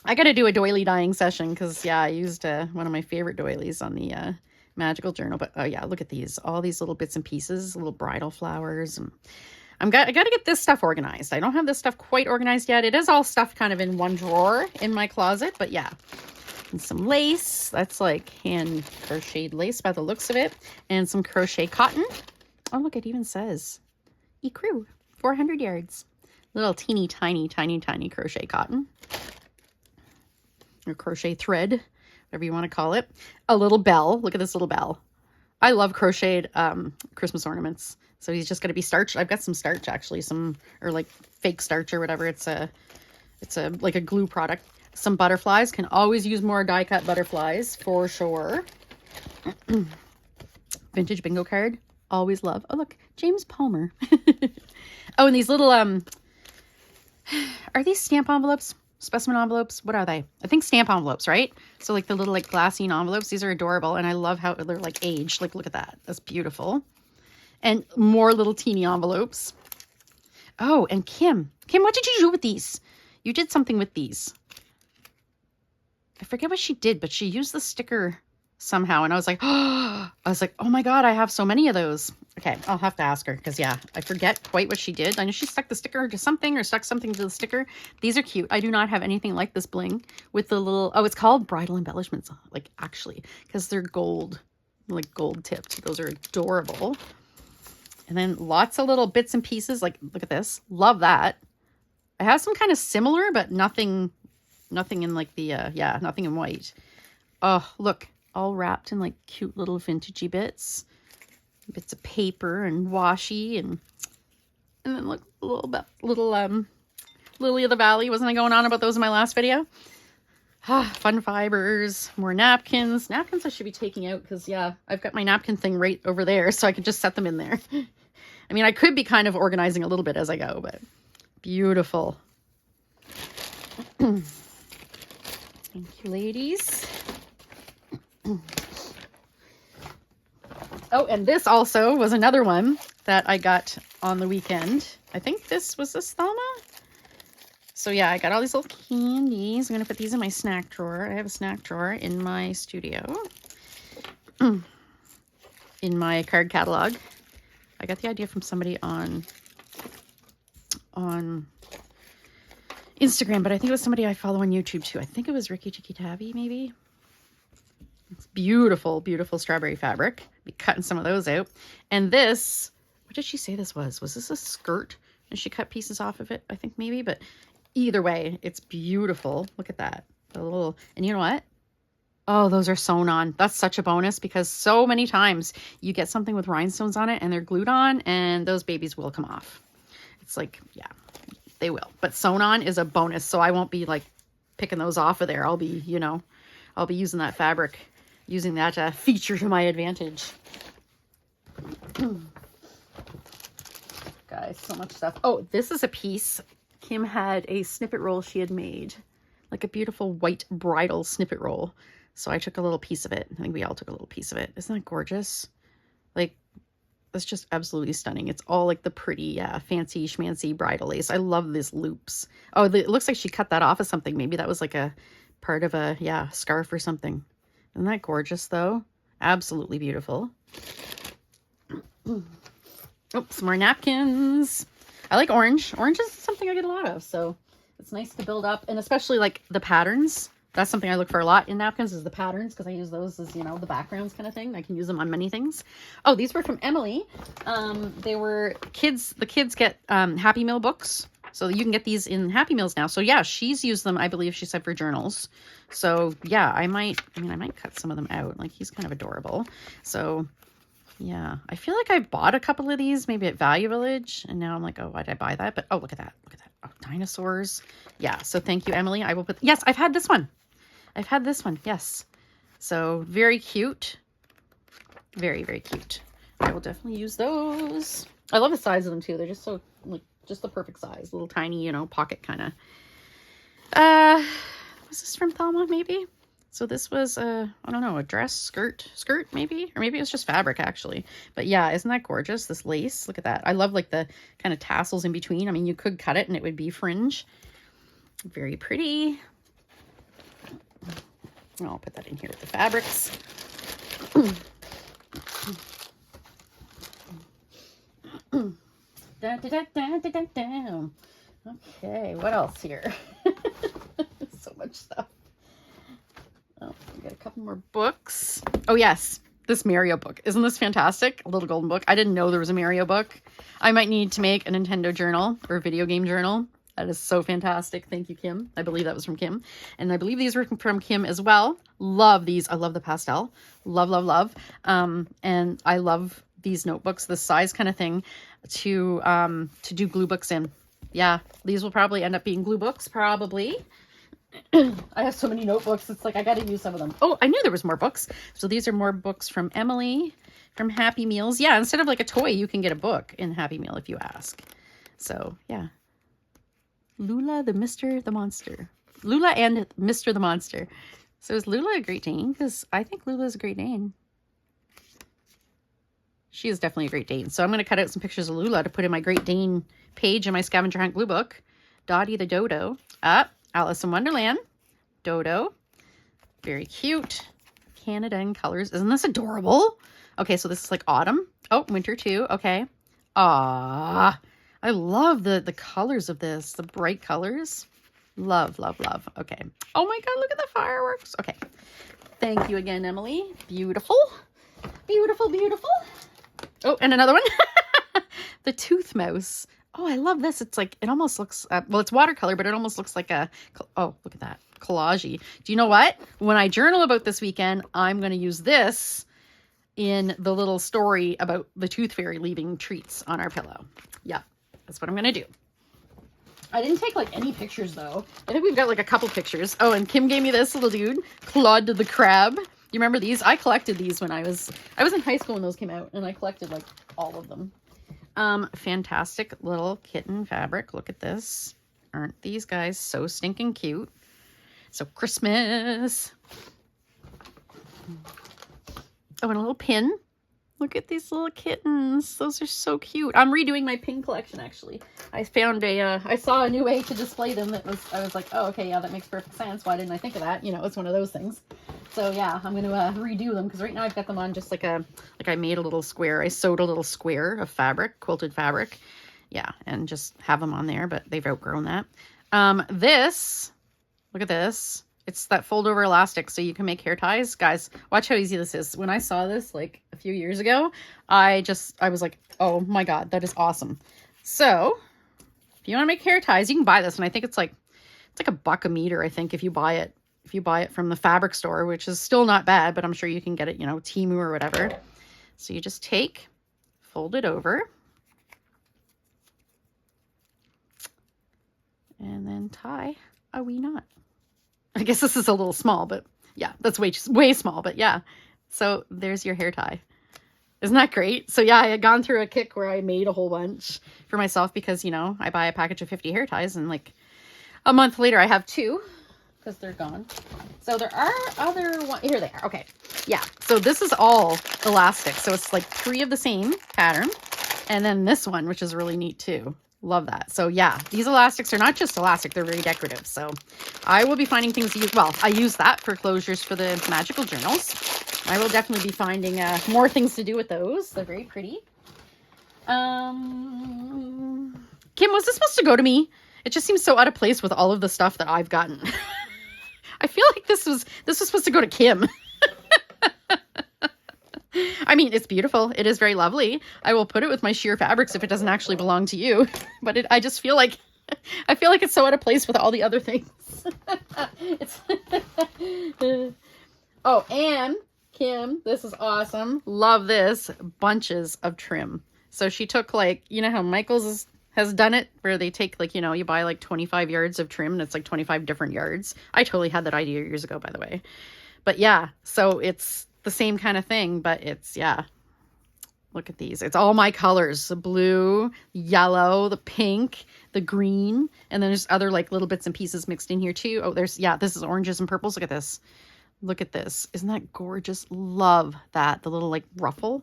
I got to do a doily dyeing session because yeah, I used one of my favorite doilies on the magical journal. But oh yeah, look at these, all these little bits and pieces, little bridal flowers. And I got to get this stuff organized. I don't have this stuff quite organized yet. It is all stuffed kind of in one drawer in my closet, but yeah. And some lace. That's like hand crocheted lace by the looks of it. And some crochet cotton. Oh, look, it even says Ecru, 400 yards. Little teeny tiny crochet cotton. Or crochet thread, whatever you want to call it. A little bell. Look at this little bell. I love crocheted Christmas ornaments. So he's just going to be starched. I've got some starch actually, or like fake starch or whatever. It's like a glue product. Some butterflies. Can always use more die cut butterflies for sure. Vintage bingo card. Always love. Oh look, James Palmer. Oh, and these little are these stamp envelopes? Specimen envelopes? What are they? I think stamp envelopes, right? So like the little like glassine envelopes. These are adorable, and I love how they're like aged. Like look at that. That's beautiful. And more little teeny envelopes. Oh, and Kim, what did you do with these? You did something with these. I forget what she did, but she used the sticker somehow, and I was like, oh my God, I have so many of those. Okay, I'll have to ask her because yeah, I forget quite what she did. I know she stuck the sticker to something or stuck something to the sticker. These are cute. I do not have anything like this bling with the little, oh, it's called bridal embellishments, like actually, because they're gold, like gold tipped. Those are adorable. And then lots of little bits and pieces. Like, look at this. Love that. I have some kind of similar, but nothing in like the, nothing in white. Oh, look. All wrapped in like cute little vintagey bits. Bits of paper and washi. And then look, little Lily of the Valley. Wasn't I going on about those in my last video? Fun fibers, more napkins. Napkins I should be taking out because, yeah, I've got my napkin thing right over there, so I could just set them in there. I mean, I could be kind of organizing a little bit as I go, but beautiful. Thank you, ladies. Oh, and this also was another one that I got on the weekend. I think this was this Thelma. So yeah, I got all these little candies. I'm going to put these in my snack drawer. I have a snack drawer in my studio. In my card catalog. I got the idea from somebody on Instagram, but I think it was somebody I follow on YouTube too. I think it was Ricky Chicky Tabby, maybe. It's beautiful, beautiful strawberry fabric. Be cutting some of those out. And this, what did she say this was? Was this a skirt? And she cut pieces off of it, I think maybe, but either way, it's beautiful. Look at that. The little, and you know what? Oh, those are sewn on. That's such a bonus because so many times you get something with rhinestones on it and they're glued on and those babies will come off. It's like, yeah, they will. But sewn on is a bonus. So I won't be like picking those off of there. I'll be, you know, I'll be using that fabric, using that feature to my advantage. Guys, so much stuff. Oh, this is a piece. Kim had a snippet roll she had made, like a beautiful white bridal snippet roll. So I took a little piece of it. I think we all took a little piece of it. Isn't that gorgeous? Like, that's just absolutely stunning. It's all like the pretty, fancy schmancy bridal lace. I love these loops. Oh, it looks like she cut that off of something. Maybe that was like a part of a, scarf or something. Isn't that gorgeous though? Absolutely beautiful. Oh, some more napkins. I like orange. Orange is something I get a lot of, so it's nice to build up, and especially like the patterns. That's something I look for a lot in napkins is the patterns because I use those as, you know, the backgrounds kind of thing. I can use them on many things. Oh, these were from Emily. They were kids. The kids get Happy Meal books. So you can get these in Happy Meals now. So yeah, she's used them, I believe she said, for journals. So yeah, I might cut some of them out. Like he's kind of adorable. So yeah, I feel like I bought a couple of these maybe at Value Village. And now I'm like, oh, why did I buy that? But oh, look at that. Look at that. Oh, dinosaurs. Yeah. So thank you, Emily. I will put, yes, I've had this one. I've had this one. Yes. So very cute. Very, very cute. I will definitely use those. I love the size of them too. They're just so like just the perfect size. Little tiny, you know, pocket kind of. Was this from Thelma maybe? So this was I don't know, a dress, skirt maybe, or maybe it was just fabric actually. But yeah, isn't that gorgeous? This lace, look at that. I love like the kind of tassels in between. I mean, you could cut it and it would be fringe. Very pretty. I'll put that in here with the fabrics. Okay, what else here? So much stuff. Oh, we got a couple more books. Oh yes, this Mario book. Isn't this fantastic? A little golden book. I didn't know there was a Mario book. I might need to make a Nintendo journal or a video game journal. That is so fantastic. Thank you, Kim. I believe that was from Kim. And I believe these were from Kim as well. Love these. I love the pastel. Love, love, love. And I love these notebooks, this size kind of thing to do glue books in. Yeah, these will probably end up being glue books, probably. I have so many notebooks. It's like I got to use some of them. Oh, I knew there was more books. So these are more books from Emily from Happy Meals. Yeah, instead of like a toy, you can get a book in Happy Meal if you ask. So, yeah. Lula, the Mr. the Monster. Lula and Mr. the Monster. So is Lula a Great Dane? Because I think Lula is a Great Dane. She is definitely a Great Dane. So I'm going to cut out some pictures of Lula to put in my Great Dane page in my scavenger hunt glue book. Dottie the Dodo. Alice in Wonderland. Dodo. Very cute. Canada in colors. Isn't this adorable? Okay, so this is like autumn. Oh, winter too. Okay. Ah. I love the colors of this, the bright colors. Love, love, love. Okay. Oh my God, look at the fireworks. Okay. Thank you again, Emily. Beautiful. Beautiful, beautiful. Oh, and another one. The Tooth Mouse. Oh, I love this. It's like, it almost looks, well, it's watercolor, but it almost looks like a, oh, look at that. Collage-y. Do you know what? When I journal about this weekend, I'm going to use this in the little story about the tooth fairy leaving treats on our pillow. Yeah. That's what I'm going to do. I didn't take like any pictures though. I think we've got like a couple pictures. Oh, and Kim gave me this little dude, Claude the Crab. You remember these? I collected these when I was in high school when those came out, and I collected like all of them. Fantastic little kitten fabric. Look at this. Aren't these guys so stinking cute? So Christmas. Oh, and a little pin. Look at these little kittens. Those are so cute. I'm redoing my pin collection, actually. I found I saw a new way to display them I was like, oh, okay, yeah, that makes perfect sense. Why didn't I think of that? You know, it's one of those things. So yeah, I'm going to redo them because right now I've got them on just like I made a little square. I sewed a little square of fabric, quilted fabric. Yeah, and just have them on there, but they've outgrown that. This, look at this. It's that fold over elastic so you can make hair ties. Guys, watch how easy this is. When I saw this like a few years ago, I was like, oh my God, that is awesome. So if you want to make hair ties, you can buy this. And I think it's like $1 a meter, I think, if you buy it from the fabric store, which is still not bad, but I'm sure you can get it, you know, Temu or whatever. So you just fold it over, and then tie a wee knot. I guess this is a little small, but yeah, that's way small, but yeah. So there's your hair tie. Isn't that great? So yeah, I had gone through a kick where I made a whole bunch for myself because, you know, I buy a package of 50 hair ties and like a month later I have 2 because they're gone. So there are other ones. Here they are. Okay. Yeah. So this is all elastic. So it's like 3 of the same pattern. And then this one, which is really neat too. Love that. So yeah, these elastics are not just elastic, they're very decorative. So I will be finding things to use. Well, I use that for closures for the magical journals. I will definitely be finding more things to do with those. They're very pretty. Kim, was this supposed to go to me? It just seems so out of place with all of the stuff that I've gotten. I feel like this was supposed to go to Kim. I mean, it's beautiful. It is very lovely. I will put it with my sheer fabrics if it doesn't actually belong to you. But I just feel like it's so out of place with all the other things. Oh, and Kim, this is awesome. Love this. Bunches of trim. So she took like, you know how Michael's has done it where they take like, you know, you buy like 25 yards of trim and it's like 25 different yards. I totally had that idea years ago, by the way. But yeah, so it's the same kind of thing, but it's, yeah, look at these. It's all my colors, the blue, yellow, the pink, the green, and then there's other like little bits and pieces mixed in here too. Oh, yeah, this is oranges and purples. Look at this. Look at this. Isn't that gorgeous? Love that. The little like ruffle.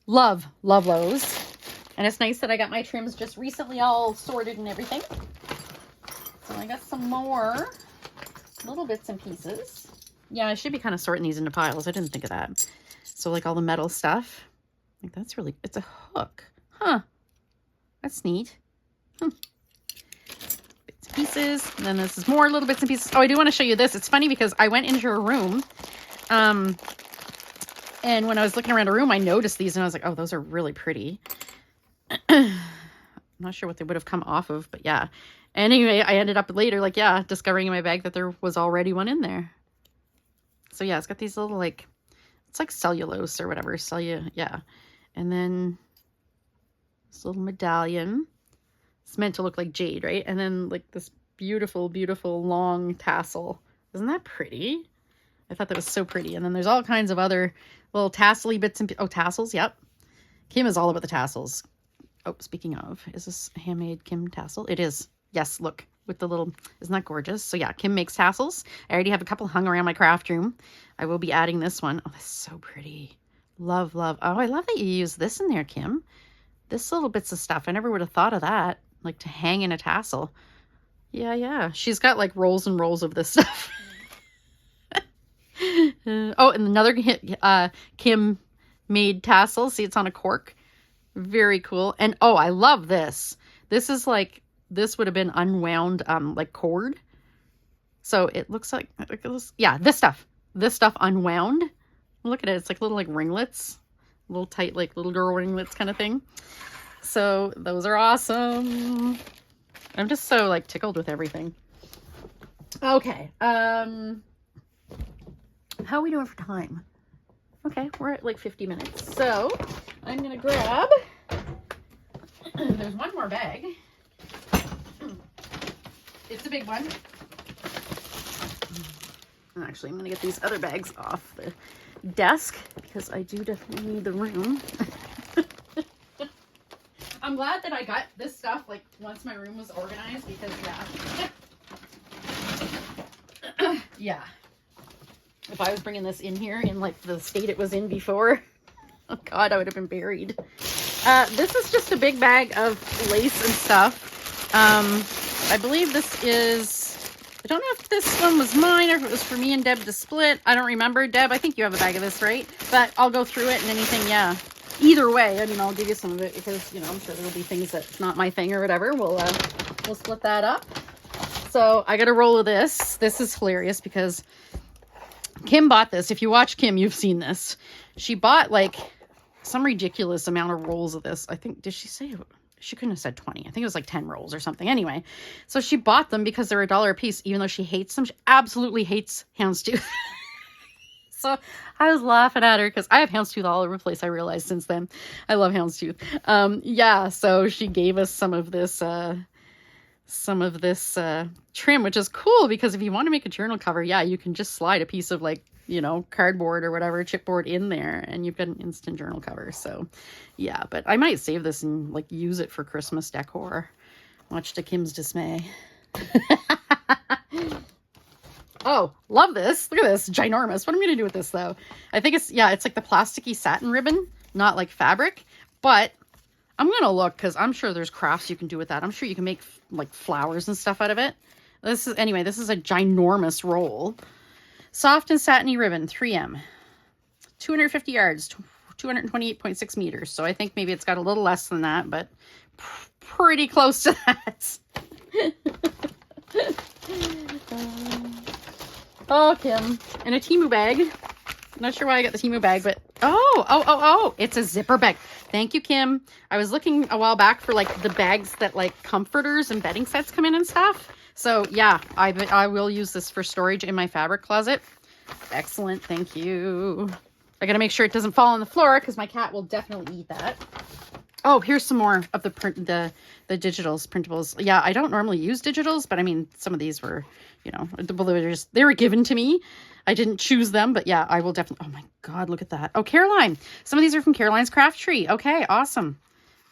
Love those. And it's nice that I got my trims just recently all sorted and everything. So I got some more little bits and pieces. Yeah, I should be kind of sorting these into piles. I didn't think of that. So like all the metal stuff. Like that's really, it's a hook. Huh. That's neat. Bits and pieces. And then this is more little bits and pieces. Oh, I do want to show you this. It's funny because I went into a room. And when I was looking around a room, I noticed these and I was like, oh, those are really pretty. I'm not sure what they would have come off of, but yeah. Anyway, I ended up later, like, yeah, discovering in my bag that there was already one in there. So yeah, it's got these little like, it's like cellulose or whatever. Yeah. And then this little medallion. It's meant to look like jade, right? And then like this beautiful, beautiful long tassel. Isn't that pretty? I thought that was so pretty. And then there's all kinds of other little tassel-y bits and tassels. Yep. Kim is all about the tassels. Oh, speaking of, is this handmade Kim tassel? It is. Yes, look. With the little, isn't that gorgeous? So yeah, Kim makes tassels. I already have a couple hung around my craft room. I will be adding this one. Oh, that's so pretty. Love. Oh, I love that you use this in there, Kim. This little bits of stuff. I never would have thought of that. Like to hang in a tassel. Yeah. She's got like rolls and rolls of this stuff. Oh, and another Kim made tassel. See, it's on a cork. Very cool. And oh, I love this. This is like, this would have been unwound like cord. So it looks like, yeah, this stuff unwound. Look at it. It's like little like ringlets, little tight, like little girl ringlets kind of thing. So those are awesome. I'm just so like tickled with everything. Okay. How are we doing for time? Okay, we're at like 50 minutes. So I'm going to grab, there's one more bag. It's a big one. Actually, I'm going to get these other bags off the desk because I do definitely need the room. I'm glad that I got this stuff like once my room was organized because yeah, if I was bringing this in here in like the state it was in before, oh god, I would have been buried. This is just a big bag of lace and stuff. I believe this is, I don't know if this one was mine or if it was for me and Deb to split. I don't remember. Deb, I think you have a bag of this, right? But I'll go through it and anything, yeah. Either way, I mean, I'll give you some of it because, you know, I'm sure there'll be things that's not my thing or whatever. We'll split that up. So I got a roll of this. This is hilarious because Kim bought this. If you watch Kim, you've seen this. She bought like some ridiculous amount of rolls of this. I think, did she say, she couldn't have said 20. I think it was like 10 rolls or something. Anyway, so she bought them because they're $1 a piece, even though she hates them. She absolutely hates houndstooth. So I was laughing at her because I have houndstooth all over the place. I realized since then. I love houndstooth. Yeah, so she gave us some of this trim, which is cool because if you want to make a journal cover, yeah, you can just slide a piece of like, you know, cardboard or whatever, chipboard in there and you've got an instant journal cover. So yeah, but I might save this and like use it for Christmas decor, much to Kim's dismay. Oh, love this. Look at this. Ginormous. What am I going to do with this though? I think it's, yeah, it's like the plasticky satin ribbon, not like fabric, but I'm going to look because I'm sure there's crafts you can do with that. I'm sure you can make like flowers and stuff out of it. This is, anyway, this is a ginormous roll. Soft and satiny ribbon, 3M. 250 yards, 228.6 meters. So I think maybe it's got a little less than that, but pretty close to that. Oh, Kim. In a Temu bag. Not sure why I got the Temu bag, but oh, it's a zipper bag. Thank you, Kim. I was looking a while back for like the bags that like comforters and bedding sets come in and stuff. So yeah, I will use this for storage in my fabric closet. Excellent, thank you. I gotta make sure it doesn't fall on the floor because my cat will definitely eat that. Oh, here's some more of the digitals, printables. Yeah, I don't normally use digitals, but I mean, some of these were, you know, they were given to me. I didn't choose them, but yeah, I will definitely. Oh my God, look at that. Oh, Caroline. Some of these are from Caroline's Craft Tree. Okay, awesome.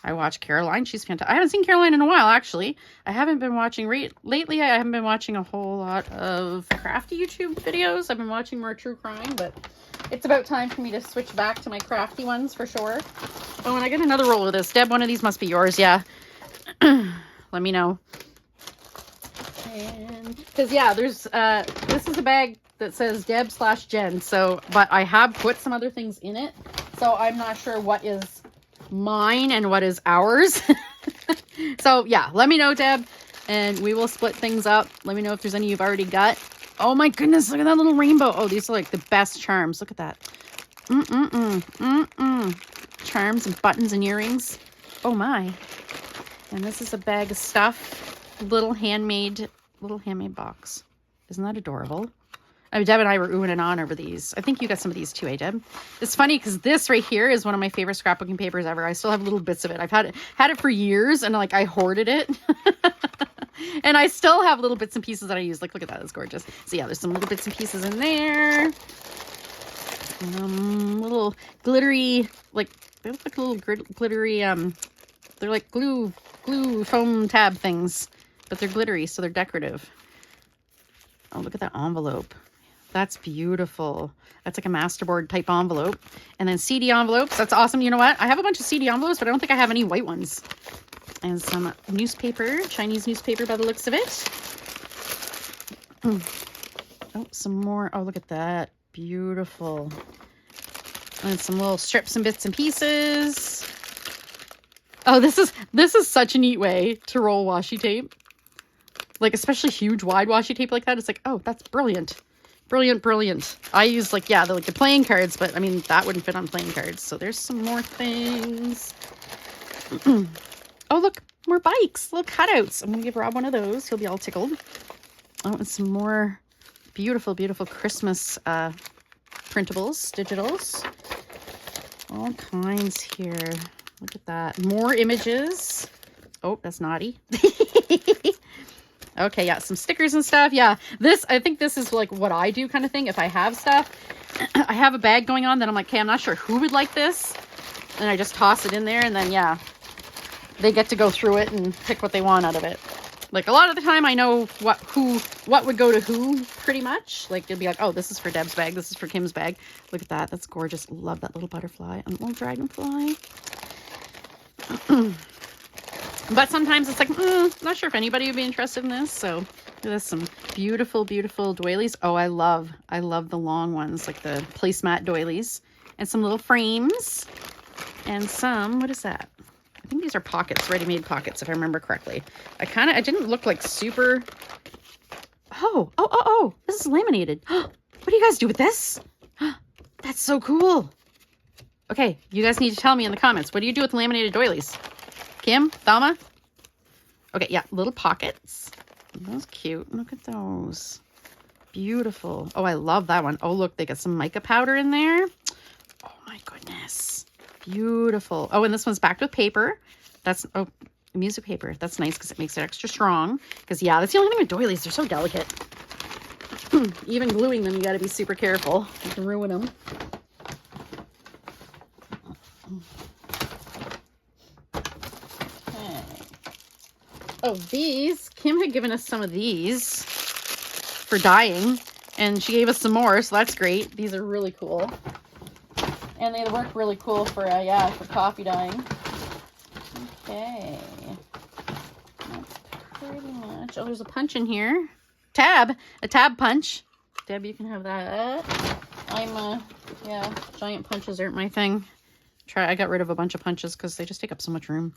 I watch Caroline. She's fantastic. I haven't seen Caroline in a while, actually. I haven't been watching lately. I haven't been watching a whole lot of crafty YouTube videos. I've been watching more true crime, but it's about time for me to switch back to my crafty ones for sure. Oh, and I get another roll of this. Deb, one of these must be yours. Yeah. Let me know. And because yeah, there's this is a bag that says Deb/Jen. So, but I have put some other things in it, so I'm not sure what is mine and what is ours. So yeah, let me know, Deb, and we will split things up. Let me know if there's any you've already got. Oh my goodness, look at that little rainbow. Oh, these are like the best charms. Look at that. Charms and buttons and earrings. Oh my. And this is a bag of stuff. Little handmade box. Isn't that adorable? I mean, Deb and I were oohing and on over these. I think you got some of these too, eh, Deb? It's funny because this right here is one of my favorite scrapbooking papers ever. I still have little bits of it. I've had it for years and like I hoarded it. And I still have little bits and pieces that I use. Like, look at that. It's gorgeous. So yeah, there's some little bits and pieces in there. Little glittery, like, they look like little glittery, they're like glue foam tab things, but they're glittery, so they're decorative. Oh, look at that envelope. That's beautiful. That's like a masterboard type envelope. And then CD envelopes. That's awesome. You know what? I have a bunch of CD envelopes, but I don't think I have any white ones. And some newspaper, Chinese newspaper by the looks of it. Oh, some more. Oh, look at that. Beautiful. And some little strips and bits and pieces. Oh, this is such a neat way to roll washi tape. Like, especially huge wide washi tape like that. It's like, oh, that's brilliant. Brilliant. I use like, yeah, the playing cards, but I mean, that wouldn't fit on playing cards. So there's some more things. Oh, look, more bikes, little cutouts. I'm gonna give Rob one of those. He'll be all tickled. Oh, and some more beautiful Christmas printables, digitals. All kinds here. Look at that. More images. Oh, that's naughty. Okay, yeah, some stickers and stuff. Yeah, I think this is like what I do kind of thing. If I have stuff, I have a bag going on that I'm like, okay, I'm not sure who would like this. And I just toss it in there, and then, yeah, they get to go through it and pick what they want out of it. Like, a lot of the time I know what would go to who, pretty much. Like, you'll be like, oh, this is for Deb's bag, this is for Kim's bag. Look at that, that's gorgeous. Love that little butterfly and little dragonfly. But sometimes it's like, not sure if anybody would be interested in this. So there's some beautiful, beautiful doilies. Oh, I love the long ones, like the placemat doilies. And some little frames. And some, what is that? I think these are pockets, ready-made pockets, if I remember correctly. I didn't look like super... Oh, this is laminated. What do you guys do with this? That's so cool. Okay, you guys need to tell me in the comments. What do you do with laminated doilies? Kim? Thelma? Okay, yeah, little pockets. That's cute. Look at those. Beautiful. Oh, I love that one. Oh, look, they got some mica powder in there. Oh, my goodness. Beautiful. Oh, and this one's backed with paper. That's, oh, music paper. That's nice because it makes it extra strong. Because, yeah, that's the only thing with doilies. They're so delicate. Even gluing them, you got to be super careful. You can ruin them. Oh, these, Kim had given us some of these for dyeing, and she gave us some more, so that's great. These are really cool. And they work really cool for, yeah, for coffee dyeing. Okay. That's pretty much, oh, there's a punch in here. A tab punch. Deb, you can have that. Yeah, giant punches aren't my thing. I got rid of a bunch of punches because they just take up so much room.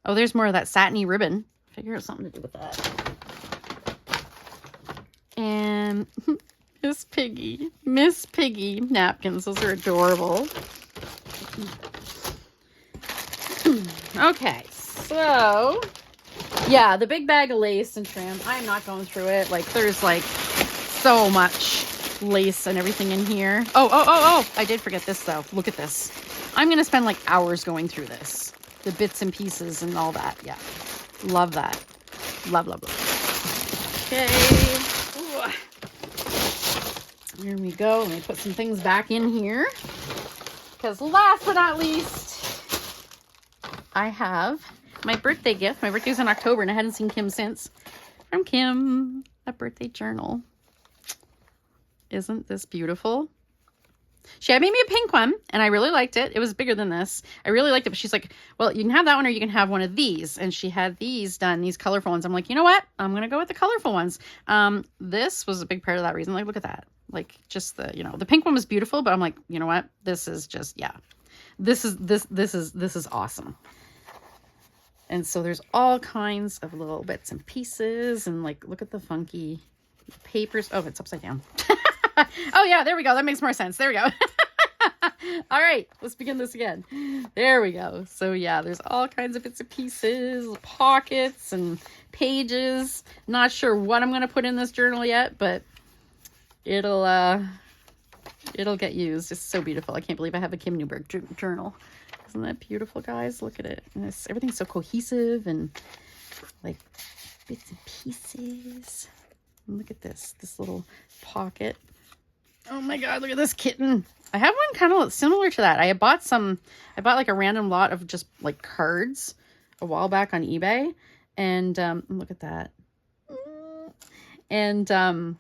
Oh, there's more of that satiny ribbon. Figure out something to do with that. And Miss Piggy napkins. Those are adorable. Okay, so yeah, the big bag of lace and trim. I'm not going through it. Like, there's like so much lace and everything in here. Oh, I did forget this though. Look at this. I'm gonna spend like hours going through this. The bits and pieces and all that. Yeah. Love that. Love. Okay. Ooh. Here we go. Let me put some things back in here. Because last but not least, I have my birthday gift. My birthday's in October and I hadn't seen Kim since. From Kim, a birthday journal. Isn't this beautiful? She had made me a pink one, and I really liked it. It was bigger than this. I really liked it, but she's like, well, you can have that one or you can have one of these. And she had these done, these colorful ones. I'm like, you know what? I'm going to go with the colorful ones. This was a big part of that reason. Like, look at that. Like, just the, you know, the pink one was beautiful, but I'm like, you know what? This is just, yeah. This is awesome. And so there's all kinds of little bits and pieces, and like, look at the funky papers. Oh, it's upside down. Oh yeah, there we go. That makes more sense. There we go. All right, let's begin this again. There we go. So yeah, there's all kinds of bits and pieces, pockets and pages. Not sure what I'm going to put in this journal yet, but it'll get used. It's so beautiful. I can't believe I have a Kim Newberg journal. Isn't that beautiful, guys? Look at it. And everything's so cohesive and like bits and pieces. And look at this little pocket. Oh my God, look at this kitten. I have one kind of similar to that. I bought like a random lot of just like cards a while back on eBay. And look at that. And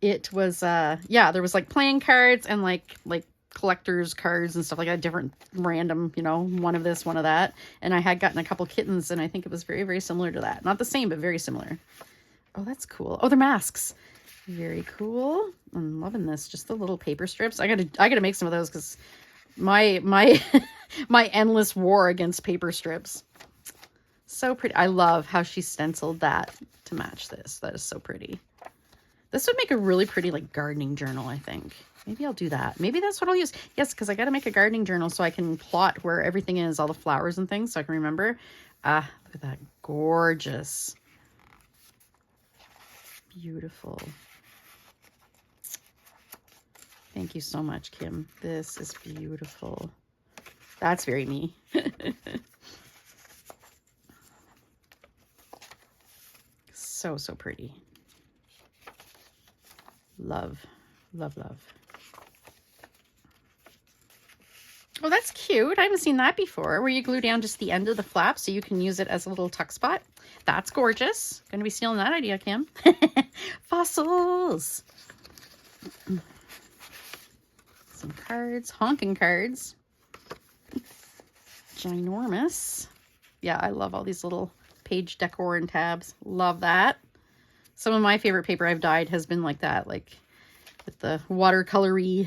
it was, yeah, there was like playing cards and like collector's cards and stuff like that, different random, you know, one of this, one of that. And I had gotten a couple kittens and I think it was very, very similar to that. Not the same, but very similar. Oh, that's cool. Oh, they're masks. Very cool. I'm loving this. Just the little paper strips. I gotta make some of those because my my endless war against paper strips. So pretty. I love how she stenciled that to match this. That is so pretty. This would make a really pretty like gardening journal, I think. Maybe I'll do that. Maybe that's what I'll use. Yes, because I got to make a gardening journal so I can plot where everything is, all the flowers and things, so I can remember. Look at that. Gorgeous. Beautiful. Thank you so much, Kim. This is beautiful. That's very me. So, so pretty. Love, love, love. Oh, that's cute. I haven't seen that before, where you glue down just the end of the flap so you can use it as a little tuck spot. That's gorgeous. Going to be stealing that idea, Kim. Fossils. Some cards, honking cards. Ginormous. Yeah, I love all these little page decor and tabs. Love that. Some of my favorite paper I've dyed has been like that, like with the watercolory.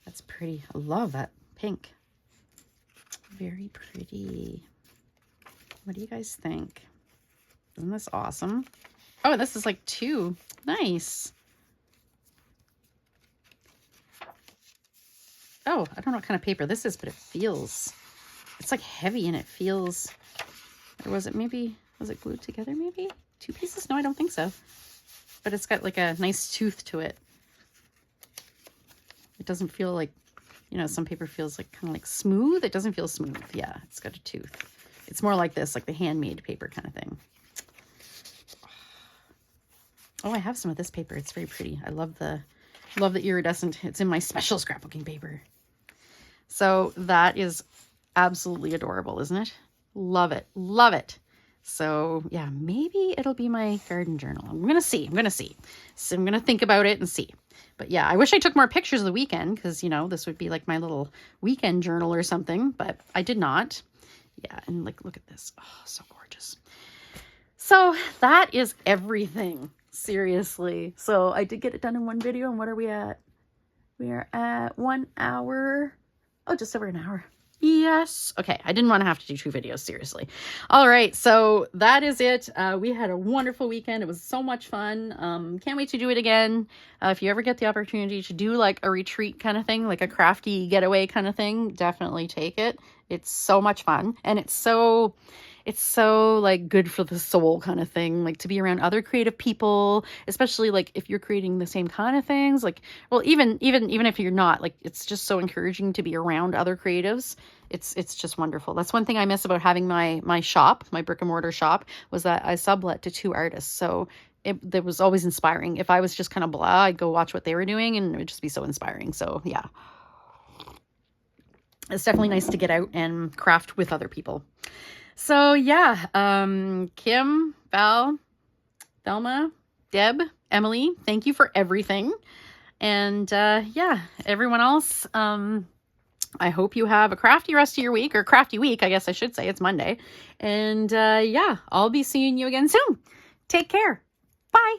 That's pretty. I love that pink. Very pretty. What do you guys think? Isn't this awesome? Oh, this is like 2. Nice. Oh, I don't know what kind of paper this is, but it feels, it's like heavy and it feels, or was it maybe, was it glued together maybe? 2 pieces? No, I don't think so. But it's got like a nice tooth to it. It doesn't feel like, you know, some paper feels like kind of like smooth. It doesn't feel smooth. Yeah, it's got a tooth. It's more like this, like the handmade paper kind of thing. Oh, I have some of this paper. It's very pretty. I love the iridescent. It's in my special scrapbooking paper. So that is absolutely adorable, isn't it? Love it. Love it. So yeah, maybe it'll be my garden journal. I'm going to see. So I'm going to think about it and see. But yeah, I wish I took more pictures of the weekend because, you know, this would be like my little weekend journal or something, but I did not. Yeah, and like, look at this. Oh, so gorgeous. So that is everything. Seriously. So I did get it done in one video. And what are we at? We are at 1 hour. Oh, just over an hour. Yes. Okay. I didn't want to have to do 2 videos. Seriously. All right. So that is it. We had a wonderful weekend. It was so much fun. Can't wait to do it again. If you ever get the opportunity to do like a retreat kind of thing, like a crafty getaway kind of thing, definitely take it. It's so much fun. And it's so like good for the soul kind of thing, like to be around other creative people, especially like if you're creating the same kind of things, like, well, even if you're not, like, it's just so encouraging to be around other creatives. It's just wonderful. That's one thing I miss about having my shop, my brick and mortar shop, was that I sublet to 2 artists. So it was always inspiring. If I was just kind of blah, I'd go watch what they were doing and it would just be so inspiring. So yeah, it's definitely nice to get out and craft with other people. So yeah, Kim, Val, Thelma, Deb, Emily, thank you for everything. And yeah, everyone else, I hope you have a crafty rest of your week, or crafty week, I guess I should say. It's Monday. And yeah, I'll be seeing you again soon. Take care. Bye.